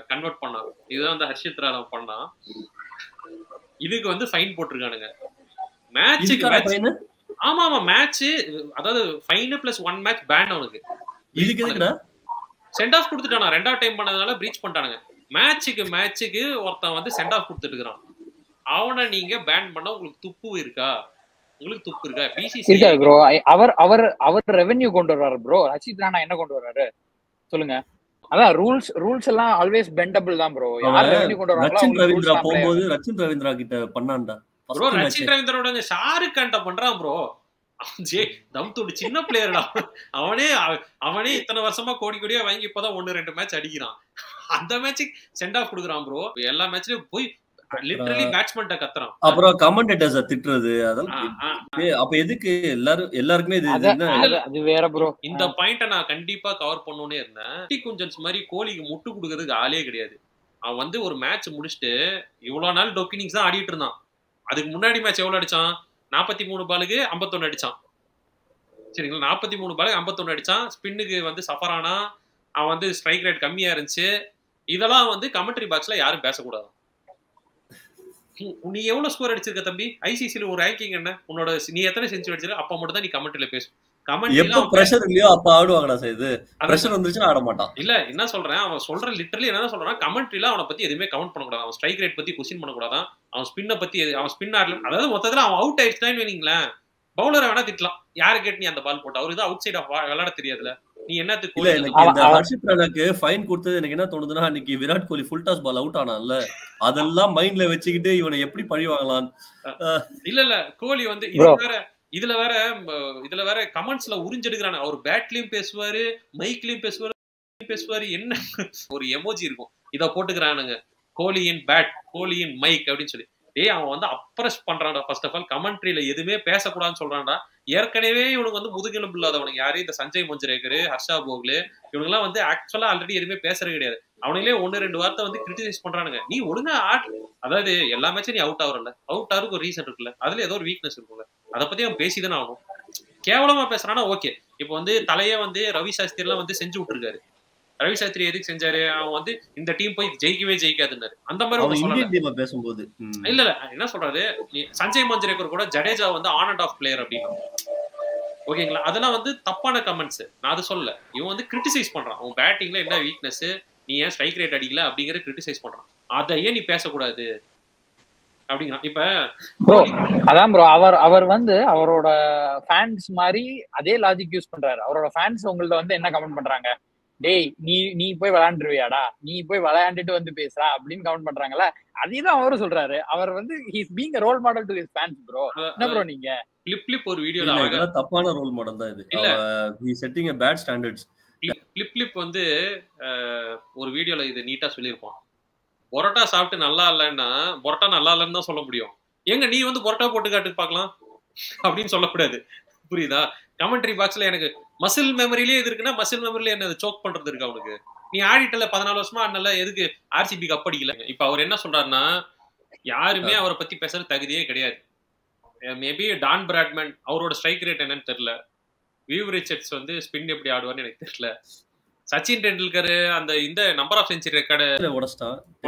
கன்வெர்ட் பண்ணான். இதுதான் வந்து ஹர்ஷித் ராணா பண்ணான். இதுக்கு வந்து ஃபைன் போட்டிருக்கானுங்க. மேட்சுக்கு ஆமா மேட்ச், அதாவது ஃபைன் பிளஸ் 1 மேட்ச் பேன் அவனுக்கு. இதுக்கு எதுக்குடா சென்ட் ஆஃப் கொடுத்துட்டானா? 2வது டைம் பண்ணதுனால பிரீச் பண்ணிட்டானுங்க. மேட்சுக்கு ஒருத்தன் வந்து சென்ட் ஆஃப் கொடுத்துட்டு இருக்கான். அவனை நீங்க பேன் பண்ண உங்களுக்கு துப்பு இருக்கா? பிசிசி இருக்கா ப்ரோ? அவர் ரெவென்யூ கொண்டு வர்றாரு ப்ரோ. ஹர்ஷித் ராணா என்ன கொண்டு வர்றாரு சொல்லுங்க? அதான் ரூல்ஸ் எல்லாம் ஆல்வேஸ் பெண்டபிள் தான் ப்ரோ. யார் ரெவென்யூ கொண்டு வர்றாங்களோ ரச்சின் ரவீந்திரா போகும்போது ரச்சின் ரவீந்திரா கிட்ட பண்ணான்டா ப்ரோ. ரச்சின் ரவீந்திரோட ஷாருக் கான்ட்ட பண்றான் ப்ரோ. தம் தூடு சின்ன பிளேயர்டா. அவனே இத்தனை வருஷமா கோடியா வாங்கி இப்பதான் 1-2 மேட்ச் அடிக்கிறான். அந்த மேட்சுக்கு சென்ட் ஆஃப் கொடுக்குறான் ப்ரோ. எல்லா மேட்ச்லயும் போய் லிட்டரலி பேட்ஸ்மேன்ட்ட கத்துறான். அப்புறம் கமெண்டேட்டர்ஸ திட்டுறது, அதெல்லாம் அப்ப எதுக்கு எல்லாருக்குமே அது வேற ப்ரோ. இந்த பாயிண்ட நான் கண்டிப்பா கவர் பண்ணணும்னே இருந்தேன். குஞ்சன்ஸ் மாதிரி கோலிக்கு முட்டு கொடுக்கறதுக்கு ஆளே கிடையாது. அவன் வந்து ஒரு மேட்ச் முடிச்சுட்டு இவ்வளவு நாள் டொப் இன்னிங்ஸ் தான் ஆடிட்டு இருந்தான். அதுக்கு முன்னாடி மேட்ச் எவ்வளவு அடிச்சான்? 43 பாலுக்கு 51 அடிச்சான். சரிங்களா? 43 பாலுக்கு 51 அடிச்சான். ஸ்பின்னுக்கு வந்து சஃபர் ஆனா. அவன் வந்து ஸ்ட்ரைக் ரேட் கம்மியா இருந்துச்சு. இதெல்லாம் வந்து கமெண்ட்ரி பாக்ஸ்ல யாரும் பேசக்கூடாது. நீ எவ்வளவு ஸ்கோர் அடிச்சிருக்க தம்பி? ஐசிசில ஒரு ரேங்கிங் என்ன? உன்னோட நீ எத்தனை செஞ்சுரி அடிச்சிருக்க? அப்ப மட்டும் தான் நீ கமெண்ட்ல பேசு. எப்ப பிரஷர் இல்லையோ அப்ப ஆடுவாங்கடா செய்து. பிரஷர் வந்துச்சுன்னா ஆட மாட்டான். இல்ல என்ன சொல்றேன், அவன் சொல்ற லிட்டரலி என்ன சொல்றான், கமெண்ட்ரில அவனை பத்தி எதுவுமே கமெண்ட் பண்ணக்கூடாது. அவன் ஸ்ட்ரைக் ரேட் பத்தி கொஸ்டின் பண்ணக்கூடாதான். அவன் ஸ்பின்னை பத்தி, அவன் ஸ்பின் ஆடல, அதாவது மொத்தத்துல அவன் அவுட் ஆயிடுச்சுன்னு வைங்களேன், பவுலரை வேணா திட்டலாம். யாரு கேட்டு நீ அந்த பால் போட்ட? அவரு தான் அவுட் சைட் ஆஃப் விளையாட தெரியாதுல, நீ என்னத்துக்கு? இல்ல எனக்கு இந்த ஹர்ஷித் ராணாக்கு ஃபைன் கொடுத்தது எனக்கு என்ன தோணுதுன்னா, அன்னைக்கு Virat Kohli full toss ball out ஆனான்ல, அதெல்லாம் மைண்ட்ல வச்சுக்கிட்டு இவனை எப்படி பழி வாங்கலாம். இல்ல கோலி வந்து இதுல வேற கமெண்ட்ஸ்ல உறிஞ்செடுக்கிறானு. அவர் பேட்லயும் பேசுவாரு, மைக்லயும் பேசுவாரு. என்ன ஒரு எமோஜி இருக்கும், இத போட்டுக்கிறானுங்க, கோலியின் பேட், கோலியின் மைக் அப்படின்னு சொல்லி. அவன் வந்து அப்ரஸ் பண்றான்டா. ஃபர்ஸ்ட் ஆஃப் ஆல் கமெண்ட்ரியில எதுவுமே பேசக்கூடாதுன்னு சொல்றான்டா. ஏற்கனவே இவனுக்கு வந்து முதுகெலும்பு இல்லாதவனுக்கு யாரு, இந்த சஞ்சய் மஞ்சுரேக்கர், ஹர்ஷா போக்லே, இவனுங்கெல்லாம் வந்து ஆக்சுவலா ஆல்ரெடி எதுவுமே பேசுறது கிடையாது. அவனுங்களே 1-2 வார்த்தை வந்து கிரிட்டிசைஸ் பண்றானுங்க. நீ ஒழுங்கா அதாவது எல்லா மேட்சும் நீ அவுட் ஆகுறல, அவுட் ஆகுறதுக்கு ஒரு ரீசன் இருக்குல்ல, அதுல ஏதோ ஒரு வீக்னஸ் இருக்குல்ல, அதை பத்தி அவன் பேசிதானே ஆகணும். கேவலமா பேசுறானா ஓகே. இப்போ வந்து தலையே வந்து ரவி சாஸ்திரி எல்லாம் வந்து செஞ்சு விட்டுருக்காரு. ரவி சாஸ்திரி எதுக்கு செஞ்சாரு? அவன் வந்து இந்த டீம் போய் ஜெயிக்கவே ஜெயிக்காதுன்னாரு. அந்த மாதிரி பேசும்போது இல்ல என்ன சொல்றாரு, சஞ்சய் மஞ்சுரேக்கர் கூட ஜடேஜா வந்து ஆன் அண்ட் ஆஃப் பிளேயர் அப்படின்னு, ஓகேங்களா? அதெல்லாம் வந்து தப்பான கமெண்ட்ஸ். நான் அது சொல்ல, இவன் வந்து கிரிட்டிசைஸ் பண்றான். அவன் பேட்டிங்ல என்ன வீக்னஸ், நீ ஏன் ஸ்ட்ரைக் ரேட் அடிக்கல அப்படிங்கிற கிரிட்டிசைஸ் பண்றான். அதை ஏன் நீ பேசக்கூடாது அப்படிங்கிறான். இப்ப ப்ரோ அதான் ப்ரோ, அவர் வந்து அவரோட ஃபேன்ஸ் மாதிரி அதே லாஜிக் யூஸ் பண்றாரு. அவரோட ஃபேன்ஸ் உங்கள்ட்ட வந்து என்ன கமெண்ட் பண்றாங்க, டேய் நீ போய் விளையாண்டுருவியாடா, நீ போய் விளையாண்டுட்டு வந்து பேசுறா அப்படின்னு கமெண்ட் பண்றாங்கல்ல. அதையும் அவரும் சொல்றாரு. அவர் வந்து he's being a role model to his fans bro. என்ன ப்ரோ நீங்க கிளிப் ஒரு வீடியோல இதெல்லாம் தப்பான ரோல் மாடல் தான் இது. he setting a bad standards. Clip வந்து ஒரு வீடியோல இது நீட்டா சொல்லியிருப்பான். பொரோட்டா சாப்பிட்டு நல்லா இல்லைன்னா பொரோட்டா நல்லா இல்லைன்னு தான் சொல்ல முடியும். எங்க நீ வந்து பொரோட்டா போட்டு காட்டு பார்க்கலாம் அப்படின்னு சொல்லக்கூடாது. புரியுதா? கமெண்ட்ரி பாக்ஸ்ல எனக்கு மசில் மெமரிலேயே இது இருக்குன்னா மசில் மெமரியில என்ன சோக் பண்றது இருக்கு அவனுக்கு. நீ ஆடிட்டல 14 வருஷமா ஆடினால எதுக்கு ஆர்சிபி கப் அடிக்கல? இப்ப அவர் என்ன சொல்றாருன்னா யாருமே அவரை பத்தி பேசுறது தகுதியே கிடையாது. மேபி டான் பிராட்மேன் அவரோட ஸ்ட்ரைக் ரேட் என்னன்னு தெரியல. விவ் ரிச்சர்ட்ஸ் வந்து ஸ்பின் எப்படி ஆடுவார்னு எனக்கு தெரியல. சச்சின் டெண்டுல்கர் அந்த இந்த number of century record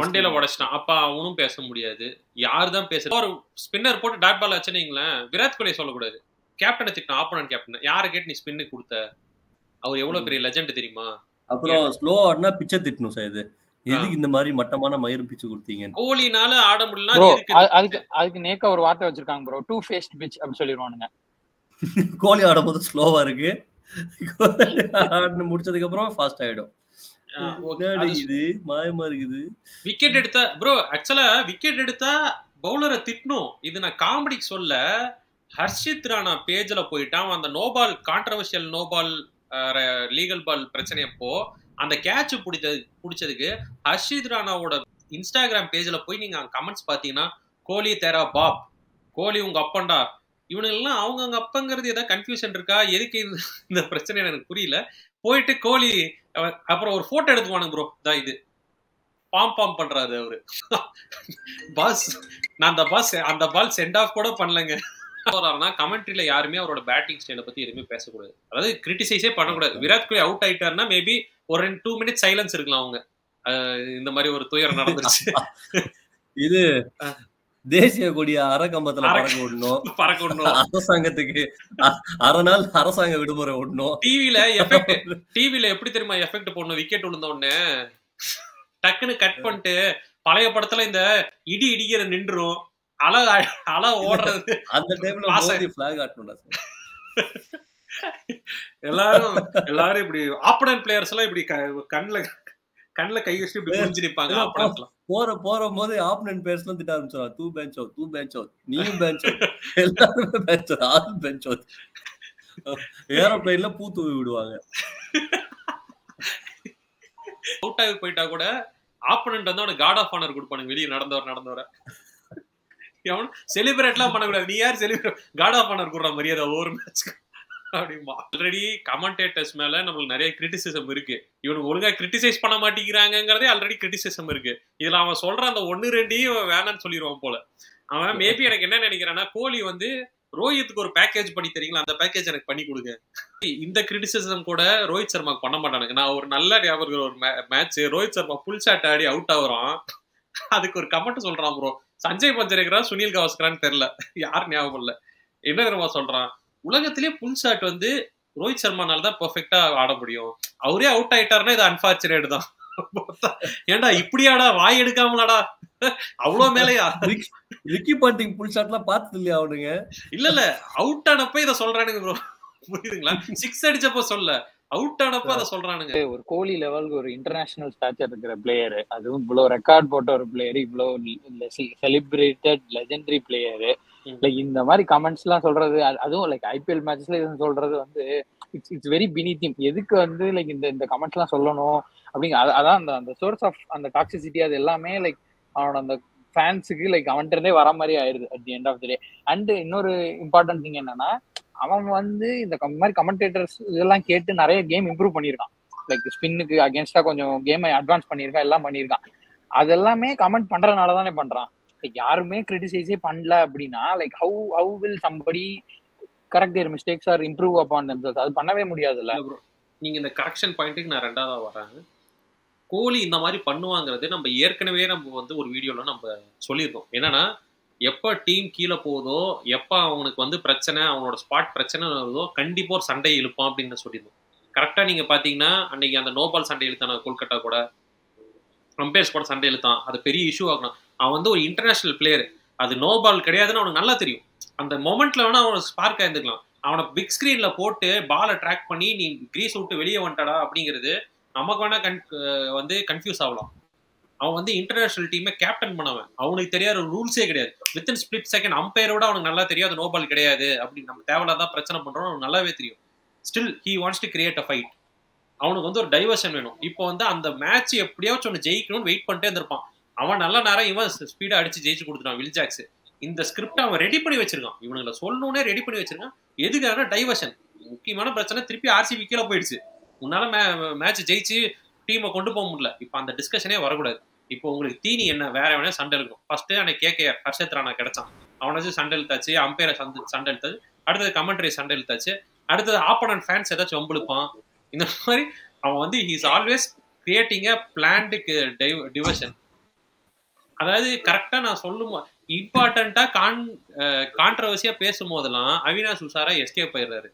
one டேல உடச்சிட்டான். அப்ப அவனும் பேச முடியாது. யாரு தான் பேசுறது? ஒரு ஸ்பின்னர் போட்டு டாட் பால் வச்சுனீங்களா, விராட் கோலி சொல்லக்கூடாது. கேப்டனை திட்டணும், ஆப்போனன்ட் கேப்டன். யாரை கேட்டு நீ ஸ்பின்னு கொடுத்த? அவர் எவ்வளவு பெரிய லெஜெண்ட் தெரியுமா? அப்புறம் ஸ்லோ ஆடினா பிச்சை திட்டணும் சார். இது எதுக்கு இந்த மாதிரி மட்டமான மயிரும் பிச்சு கொடுத்தீங்க? கோலினால ஆட முடியல. அதுக்கு நேக்க ஒரு வார்த்தை வச்சிருக்காங்க ப்ரோ, டூ ஃபேஸ்ட் பிட்ச் அப்படி சொல்லிடுவானுங்க. கோலி ஆடும்போது ஸ்லோவா இருக்கு, முடிச்சதுக்கு அப்புறம் ஃபாஸ்ட் ஆயிடும். இது மாயமா இருக்குது. விக்கெட் எடுத்தா ப்ரோ, ஆக்சுவலா விக்கெட் எடுத்தா பவுலரை திட்டணும். இது நான் காமெடிக்கு சொல்ல. ஹர்ஷித் ராணா பேஜ்ல போயிட்டான் அந்த நோபால் கான்ட்ரவர்ஷியல் நோபால் லீகல் பால் பிரச்சனை அப்போ அந்த கேட்ச் பிடிச்சதுக்கு ஹர்ஷித் ராணாவோட இன்ஸ்டாகிராம் பேஜ்ல போய் நீங்க கமெண்ட்ஸ் பாத்தீங்கன்னா கோலி தேரா பாப், கோலி உங்க அப்பண்டா, இவனுங்கெல்லாம் அவங்க அப்பங்கிறது ஏதாவது கன்ஃபியூஷன் இருக்கா? எதுக்கு இந்த பிரச்சனை எனக்கு புரியல. போயிட்டு கோலி அப்புறம் ஒரு போட்டோ எடுத்துவானுங்க ப்ரோ. தான் இது பாம் பண்றாரு அவரு. பாஸ் நான் அந்த பால் சென்ட் ஆஃப் கூட பண்ணலங்க. கமெண்ட்ரியில யாருமே அவரோட பேட்டிங் ஸ்டைலை பத்தி எதுவுமே பேசக்கூடாது. அதாவது கிரிட்டிசைஸே பண்ணக்கூடாது. விராட் கோலி அவுட் ஆயிட்டாருன்னா மேபி ஒரு 2 மினிட்ஸ் சைலன்ஸ் இருக்கலாம். அவங்க இந்த மாதிரி ஒரு துயரம் நடந்துருச்சு. இது தேசிய கொடிய அறக்கம்பத்துல பறக்க விடணும். அரசாங்கத்துக்கு அரை நாள் அரசாங்க விடுமுறை விடணும். டிவில எப்படி தெரியுமா எஃபெக்ட் போடணும்? விக்கெட் விழுந்த உடனே டக்குன்னு கட் பண்ணிட்டு பழைய படத்துல இந்த இடி இடிக்கிற நின்றுரும், அலை ஓடுறது. அந்த டைம்ல ஃபிளாக் ஆட்டணும். எல்லாரும் இப்படி ஆப்போனன்ட் பிளேயர்ஸ் எல்லாம் இப்படி கண்ணுல கை வச்சு இப்படி புரிஞ்சு நிப்பாங்க. போற போது ஆப்போனன்ட் பிளேயர்ஸ் எல்லாம் திட்ட ஆரம்பிச்சாங்க. தூ பெஞ்ச் அவுட், நீயும் பெஞ்ச் அவுட், எல்லாருமே bench out, all bench out. ஏரோப்ளேன்ல பூ தூவி விடுவாங்க. அவுட் ஆகி போயிட்டா கூட ஆப்போனன்ட் வந்து அவனுக்கு காட் ஆஃப் ஆனர் கொடுப்பானுங்க. வெளியே நடந்தவர செலிபிரேட்லாம் பண்ணக்கூடாது. நீ யார் செலிபிரேட்? காட் ஆஃப் ஆனர் கொடுற மரியாதை ஒவ்வொரு மேட்ச்க்கு அப்படிமா. ஆல்ரெடி கமெண்டேட்டர்ஸ் மேல நம்மளுக்கு நிறைய கிரிட்டிசிசம் இருக்கு. இவனுக்கு ஒழுங்கா கிரிட்டிசைஸ் பண்ண மாட்டேங்கிறாங்கிறதே ஆல்ரெடி கிரிட்டிசிசம் இருக்கு. இதுல அவன் சொல்ற அந்த 1-2 வேணான்னு சொல்லிடுவான் போல. அவன் மேபி எனக்கு என்ன நினைக்கிறான்னா, கோலி வந்து ரோஹித்துக்கு ஒரு பேக்கேஜ் பண்ணி தரீங்களா, அந்த பேக்கேஜ் எனக்கு பண்ணி கொடுங்க. இந்த கிரிட்டிசிசம் கூட ரோஹித் சர்மாக்கு பண்ண மாட்டானுங்க. நான் ஒரு நல்ல ஞாபகம் ஒரு match Rohit Sharma pull shot ஆடி அவுட் ஆகுறான். அதுக்கு ஒரு கமெண்ட் சொல்றான் ப்ரோ, சஞ்சய் பஞ்சரேக்கரா சுனில் கவாஸ்கரான்னு தெரியல, யார் ஞாபகம் இல்ல. என்ன தெரியுமா சொல்றான், உலகத்திலேயே புல் ஷாட் வந்து ரோஹித் சர்மானால தான் பெர்ஃபெக்டா ஆட முடியும், அவரே அவுட் ஆயிட்டாருன்னா இது அன்பார்ச்சுனேட் தான். ஏன்டா இப்படியாடா, வாய் எடுக்காமலாடா, அவ்வளவு மேலையா? ரிக்கி பாண்டிங் புல் ஷாட்லாம் பார்த்தது இல்லையா அவனுங்க? இல்ல அவுட் ஆனப்ப இதை சொல்றானுங்க ப்ரோ, புரியுதுங்களா? 6 அடிச்சப்ப சொல்ல, அவுட் ஆனப்ப அதை சொல்றானுங்க. ஒரு கோலி லெவலுக்கு ஒரு இன்டர்நேஷனல் ஸ்டாச்சர் இருக்கிற பிளேயர், அதுவும் இவ்வளவு ரெக்கார்ட் போட்ட ஒரு பிளேயர், இவ்வளவு செலிப்ரேட்டட் லெஜெண்டரி பிளேயர், லைக் இந்த மாதிரி கமெண்ட்ஸ் எல்லாம் சொல்றது, அதுவும் லைக் ஐபிஎல் மேட்ச்ல சொல்றது வந்து இட்ஸ் வெரி பீனீத் ஹிம். எதுக்கு வந்து லைக் இந்த கமெண்ட்ஸ் எல்லாம் சொல்லணும் அப்படிங்க? அதான் அந்த சோர்ஸ் ஆஃப் அந்த டாக்ஸிசிட்டி, அது எல்லாமே லைக் அவனோட அந்த ஃபேன்ஸுக்கு லைக் அவன்கிட்ட இருந்தே வர மாதிரி ஆயிருது at the end of the day. And இன்னொரு இம்பார்ட்டன்ட் திங் என்னன்னா, அவன் வந்து இந்த மாதிரி கமெண்டேட்டர்ஸ் இதெல்லாம் கேட்டு நிறைய கேம் இம்ப்ரூவ் பண்ணியிருக்கான். லைக் ஸ்பின்னுக்கு அகேன்ஸ்டா கொஞ்சம் கேமை அட்வான்ஸ் பண்ணியிருக்கான், எல்லாம் பண்ணியிருக்கான். அதெல்லாமே கமெண்ட் பண்றதுனால தானே பண்றான். லைக் யாருமே கிரிட்டிசைஸே பண்ணல அப்படின்னா like how will somebody correct there mistakes R improve upon themselves? அது பண்ணவே முடியாதுல்ல. நீங்க இந்த கரெக்ஷன் பாயிண்ட்டுக்கு நான் 2வது வரேன். கோலி இந்த மாதிரி பண்ணுவாங்கிறது நம்ம ஏற்கனவே நம்ம வந்து ஒரு வீடியோல நம்ம சொல்லியிருக்கோம். என்னன்னா, எப்போ டீம் கீழே போகுதோ, எப்போ அவனுக்கு வந்து பிரச்சனை, அவனோட ஸ்பாட் பிரச்சனை வருதோ, கண்டிப்பாக ஒரு சண்டை இழுப்பான் அப்படின்னு சொல்லியிருந்தோம். கரெக்டாக நீங்கள் பார்த்தீங்கன்னா, அன்னைக்கு அந்த நோபால் சண்டை இழுத்தான் கொல்கட்டா கூட, அம்பேர்ஸ் கூட சண்டை இழுத்தான், அது பெரிய இஷ்யூ ஆகணும். அவன் வந்து ஒரு இன்டர்நேஷனல் பிளேயர், அது நோபால் கிடையாதுன்னு அவனுக்கு நல்லா தெரியும். அந்த மொமெண்ட்ல வேணா அவனை ஸ்பார்க் ஆயிருந்துக்கலாம். அவனை பிக் ஸ்கிரீன்ல போட்டு பாலை ட்ராக் பண்ணி நீ கிரீஸ் விட்டு வெளியே வந்துட்டாடா அப்படிங்கிறது நமக்கு வேணா வந்து கன்ஃபியூஸ் ஆகலாம். அவன் வந்து இன்டர்நேஷனல் டீமை கேப்டன் பண்ணவன், அவனுக்கு தெரியாத ரூல்ஸே கிடையாது. வித்தின் ஸ்பிளிட் செகண்ட் அம்பையரோட அவனுக்கு நல்லா தெரியாது நோ பால் கிடையாது அப்படின்னு நம்ம தேவையில்லாதான் பிரச்சனை பண்றோம், அவனுக்கு நல்லாவே தெரியும். Still he wants to create a fight. அவனுக்கு வந்து ஒரு டைவர்ஷன் வேணும். இப்போ வந்து அந்த மேட்ச் எப்படியாச்சும் ஒன்று ஜெயிக்கணும்னு வெயிட் பண்ணிட்டே இருந்திருப்பான். அவன் நல்ல நேரம் இவன் ஸ்பீடா அடிச்சு ஜெயிச்சு கொடுத்துட்டான் வில் ஜாக்ஸ். இந்த ஸ்கிரிப்ட் அவன் ரெடி பண்ணி வச்சிருக்கான், இவனுங்களை சொல்லணும்னே ரெடி பண்ணி வச்சிருக்கான். எதுக்கான டைவர்ஷன், முக்கியமான பிரச்சனை திருப்பி ஆர்சிபி கீழே போயிடுச்சு. உன்னால மேட்ச் ஜெயிச்சு டீமை கொண்டு போக முடியல. இப்போ அந்த டிஸ்கஷனே வரக்கூடாது. இப்போ உங்களுக்கு தீனி என்ன, வேற வேணா சண்டை இருக்கும். ஃபர்ஸ்ட் அன்னைக்கு கேகேஆர் ஹர்ஷத் ராணா கிடைச்சான், அவனாச்சும் சண்டை இழுத்தாச்சு, அம்பையரை சண்டை இழுத்தாச்சு, அடுத்தது கமெண்ட்ரி சண்டை இழுத்தாச்சு, அடுத்தது ஆப்போனன்ட் ஃபேன்ஸ் ஏதாச்சும் வம்பிழுப்பான். இந்த மாதிரி அவன் வந்து he is always creating a planned diversion. அதாவது கரெக்டா நான் சொல்லும் இம்பார்ட்டண்டா கான்ட்ரவர்சியா பேசும் போதெல்லாம் அவினாஷ் உஷாரா எஸ்கேப் ஆயிடுறாரு.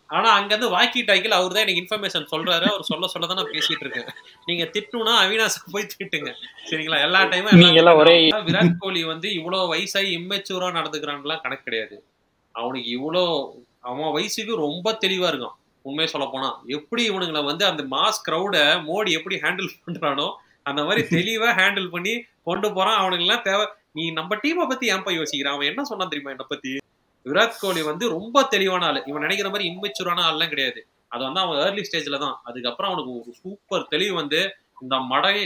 ஆனா அங்க இருந்து வாக்கி டாக்கில் அவர் தான் எனக்கு இன்ஃபர்மேஷன் சொல்றாரு, அவர் சொல்லதான் நான் பேசிட்டு இருக்கேன். நீங்க திட்டுனா அவினாஷ் போய் திட்டுங்க, சரிங்களா? எல்லா டைமும் ஒரே விராட் கோலி வந்து இவ்வளவு வயசாகி இம்மெச்சூரா நடந்துக்கிறான்லாம் கணக்கு கிடையாது. அவனுக்கு அவன் வயசுக்கு ரொம்ப தெளிவா இருக்கான். உண்மையை சொல்ல போனா எப்படி இவனுங்களை வந்து அந்த மாஸ் கிரௌட மோடி எப்படி ஹேண்டில் பண்றானோ அந்த மாதிரி தெளிவா ஹேண்டில் பண்ணி கொண்டு போறான். அவனுக்கு எல்லாம் தேவை. நீ நம்ம டீமை பத்தி ஏன்பா யோசிக்கிறான்? அவன் என்ன சொன்னான் தெரியுமா என்னை பத்தி? விராட் கோலி வந்து ரொம்ப தெளிவான ஆளு, இவன் நினைக்கிற மாதிரி இன்மெச்சூரான ஆள்லாம் கிடையாது. அது வந்து அவன் ஏர்லி ஸ்டேஜ்ல தான். அதுக்கப்புறம் அவனுக்கு ஒரு சூப்பர் தெளிவு வந்து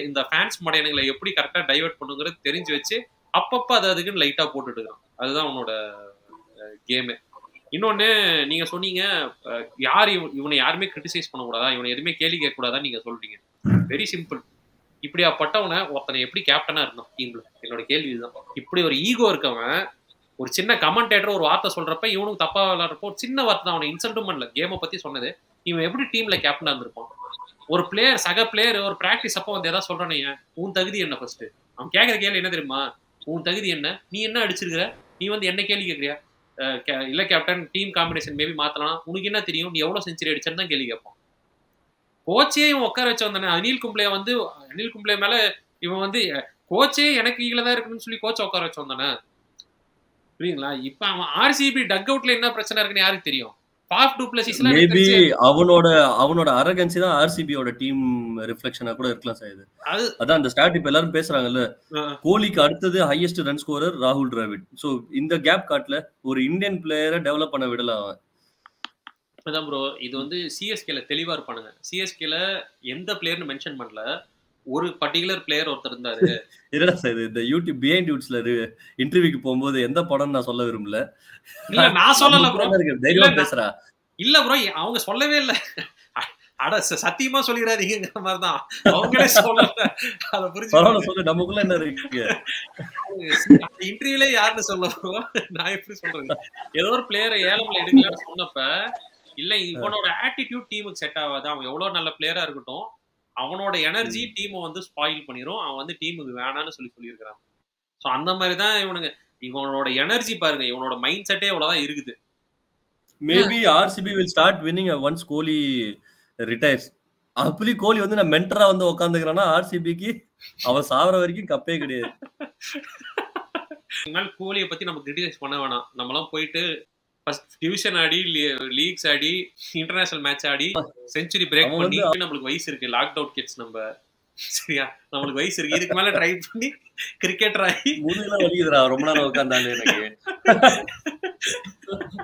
இந்த ஃபேன்ஸ் மடையனுங்களை எப்படி கரெக்டா டைவர்ட் பண்ணுங்கிறது தெரிஞ்சு வச்சு அப்பப்ப அதுக்குன்னு லைட்டா போட்டுட்டு இருக்கான். அதுதான் அவனோட கேமு. இன்னொன்னு நீங்க சொன்னீங்க, இவனை யாருமே கிரிட்டிசைஸ் பண்ணக்கூடாதா, இவனை எதுவுமே கேள்வி கேட்கக்கூடாதான் நீங்க சொல்றீங்க. Very simple. இப்படியாப்பட்டவனை ஒருத்தனை எப்படி கேப்டனா இருந்தான் டீம்ல? என்னோட கேள்வி இதுதான். இப்படி ஒரு ஈகோ இருக்கவன் ஒரு சின்ன கமெண்டேட்டர் ஒரு வார்த்தை சொல்றப்ப இவனுக்கு தப்பா விளையாடுறப்போ ஒரு சின்ன வார்த்தை தான், அவனை இன்சல்ட்டும் பண்ணல, கேமை பத்தி சொன்னது, இவன் எப்படி டீம்ல கேப்டனா இருந்திருப்பான்? ஒரு பிளேயர் சக பிளேயர் ஒரு பிராக்டிஸ் அப்போ வந்து எதாவது சொல்றானே, உன் தகுதி என்ன? ஃபர்ஸ்ட் அவன் கேட்கற கேள்வி என்ன தெரியுமா? உன் தகுதி என்ன? நீ என்ன அடிச்சிருக்கிற? நீ வந்து என்ன கேள்வி கேட்கறியா? இல்ல கேப்டன் டீம் காம்பினேஷன் மேபி மாத்தலாம், உனக்கு என்ன தெரியும், நீ எவ்வளவு செஞ்சுரி அடிச்சேன்னு தான் கேள்வி கேட்பான். கோச்சே இவன் உட்கார வச்சு வந்தானே அனில் கும்ப்ளே மேல இவன் வந்து கோச்சே எனக்கு கீழே தான் இருக்குன்னு சொல்லி கோச்சை உட்கார வச்சு வந்தானே, புரியுங்களா? இப்ப அவன் ஆர்சிபி டக் அவுட்ல என்ன பிரச்சனை இருக்குன்னு யாருக்கு தெரியும்? மேபி அவனோட அரகன்சி தான் ஆர்சிபியோட டீம் ரிஃப்ளெக்ஷனா கூட இருக்கலாம் சார். அதான் அந்த ஸ்டார்ட் இப்ப எல்லாரும் பேசுறாங்கல்ல, கோலிக்கு அடுத்தது ஹையஸ்ட் ரன் ஸ்கோரர் ராகுல் டிராவிட். சோ இந்த கேப் காட்ல ஒரு இந்தியன் பிளேயரை டெவலப் பண்ண விடல அவன். அதான் ப்ரோ, இது வந்து சிஎஸ்கேல தெளிவா இருப்பானுங்க. சிஎஸ்கேல எந்த பிளேயர்னு மென்ஷன் பண்ணல, ஒரு பர்டிகுலர் பிளேயர் ஒருத்தர் இருந்தாரு. இல்ல சார், இந்த யூடியூப் பிஹைண்ட் யூட்ஸ்ல இன்டர்வியூக்கு போகும்போது எந்த படம் நான் சொல்ல விரும்பல. இல்ல நான் சொல்லல ப்ரோ, தைரியமா பேசுறா. இல்ல ப்ரோ, அவங்க சொல்லவே இல்ல. அட சத்தியமா சொல்லிடாதீங்கிற மாதிரிதான் அவங்களே சொல்லல. அத புரிஞ்சு சொல்லு, நமக்குள்ள என்ன இருக்கு? இன்டர்வியூல யாருன்னு சொல்லுவோம், நான் எப்படி சொல்றது? ஏதோ ஒரு பிளேயரை ஏலம்ல எடுக்கலாம்னு சொன்னப்ப இல்ல இவனோட ஆட்டிடியூட் டீமுக்கு செட் ஆகாது, அவன் எவ்வளவு நல்ல பிளேயரா இருக்கட்டும் அவனோட எனர்ஜி டீமை வந்து ஸ்பாயில் பண்ணிரும், அவன் வந்து டீமுக்கு வேணான்னு சொல்லியிருக்கிறான். ஸோ அந்த மாதிரிதான் இவனோட எனர்ஜி பாருங்க, இவனோட மைண்ட் செட்டே இவ்வளவுதான் இருக்குது. Maybe RCB will start winning once Kohli retires. அப்படி கோலி வந்து நான் மென்டரா வந்து உட்காந்துக்கிறான்னா ஆர்சிபிக்கு அவன் சாவர வரைக்கும் கப்பே கிடையாது. கோலியை பத்தி நம்ம கிரிட்டிசைஸ் பண்ண வேணாம். நம்மளாம் போயிட்டு டிவிஷன் ஆடி, லீக்ஸ் ஆடி, இன்டர்நேஷனல் மேட்ச் ஆடி செஞ்சுரி பிரேக் பண்ணி நம்மளுக்கு வயசு இருக்கு, லாக் அவுட் கிட்ஸ் நம்ம, சரியா? நம்மளுக்கு வயசு இருக்கு, இதுக்கு மேல ட்ரை பண்ணி கிரிக்கெட்டர் ஆகி முதுகுலாம் வலிக்குதுடா ரொம்ப நேரம் உட்கார்ந்தாலே. எனக்கு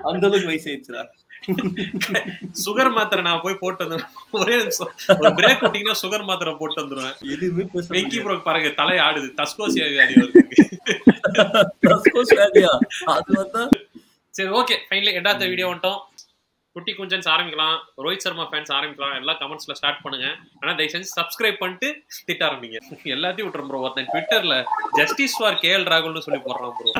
அந்த அளவுக்கு வயசு ஆயிடுச்சுடா. சுகர் மாத்திரை நான் போய் போட்டு வந்துடுவேன். ஒரே நிமிஷம் ஒரு பிரேக் விட்டீங்கன்னா சுகர் மாத்திரை போட்டு வந்துடுவேன். வெங்கி ப்ரோ பாருங்க தலை ஆடுது, தஸ்கோசியா வியாதி வருது. அது வந்து சரி, ஓகே, ஃபைனலி எண்டாவது வீடியோ வந்துட்டோம். குட்டி குஞ்சன்ஸ் ஆரம்பிக்கலாம், ரோஹித் சர்மா ஃபேன்ஸ் ஆரம்பிக்கலாம், எல்லாம் கமெண்ட்ஸ்ல ஸ்டார்ட் பண்ணுங்க. ஆனா தயவு செஞ்சு சப்ஸ்கிரைப் பண்ணிட்டு திட்ட ஆரம்பிங்க. எல்லாத்தையும் விட்டுறோம் ப்ரோ. ஒருத்தன் ட்விட்டர்ல ஜஸ்டிஸ் ஃபார் கேஎல் ராகுல்னு சொல்லி போடுறான் ப்ரோ.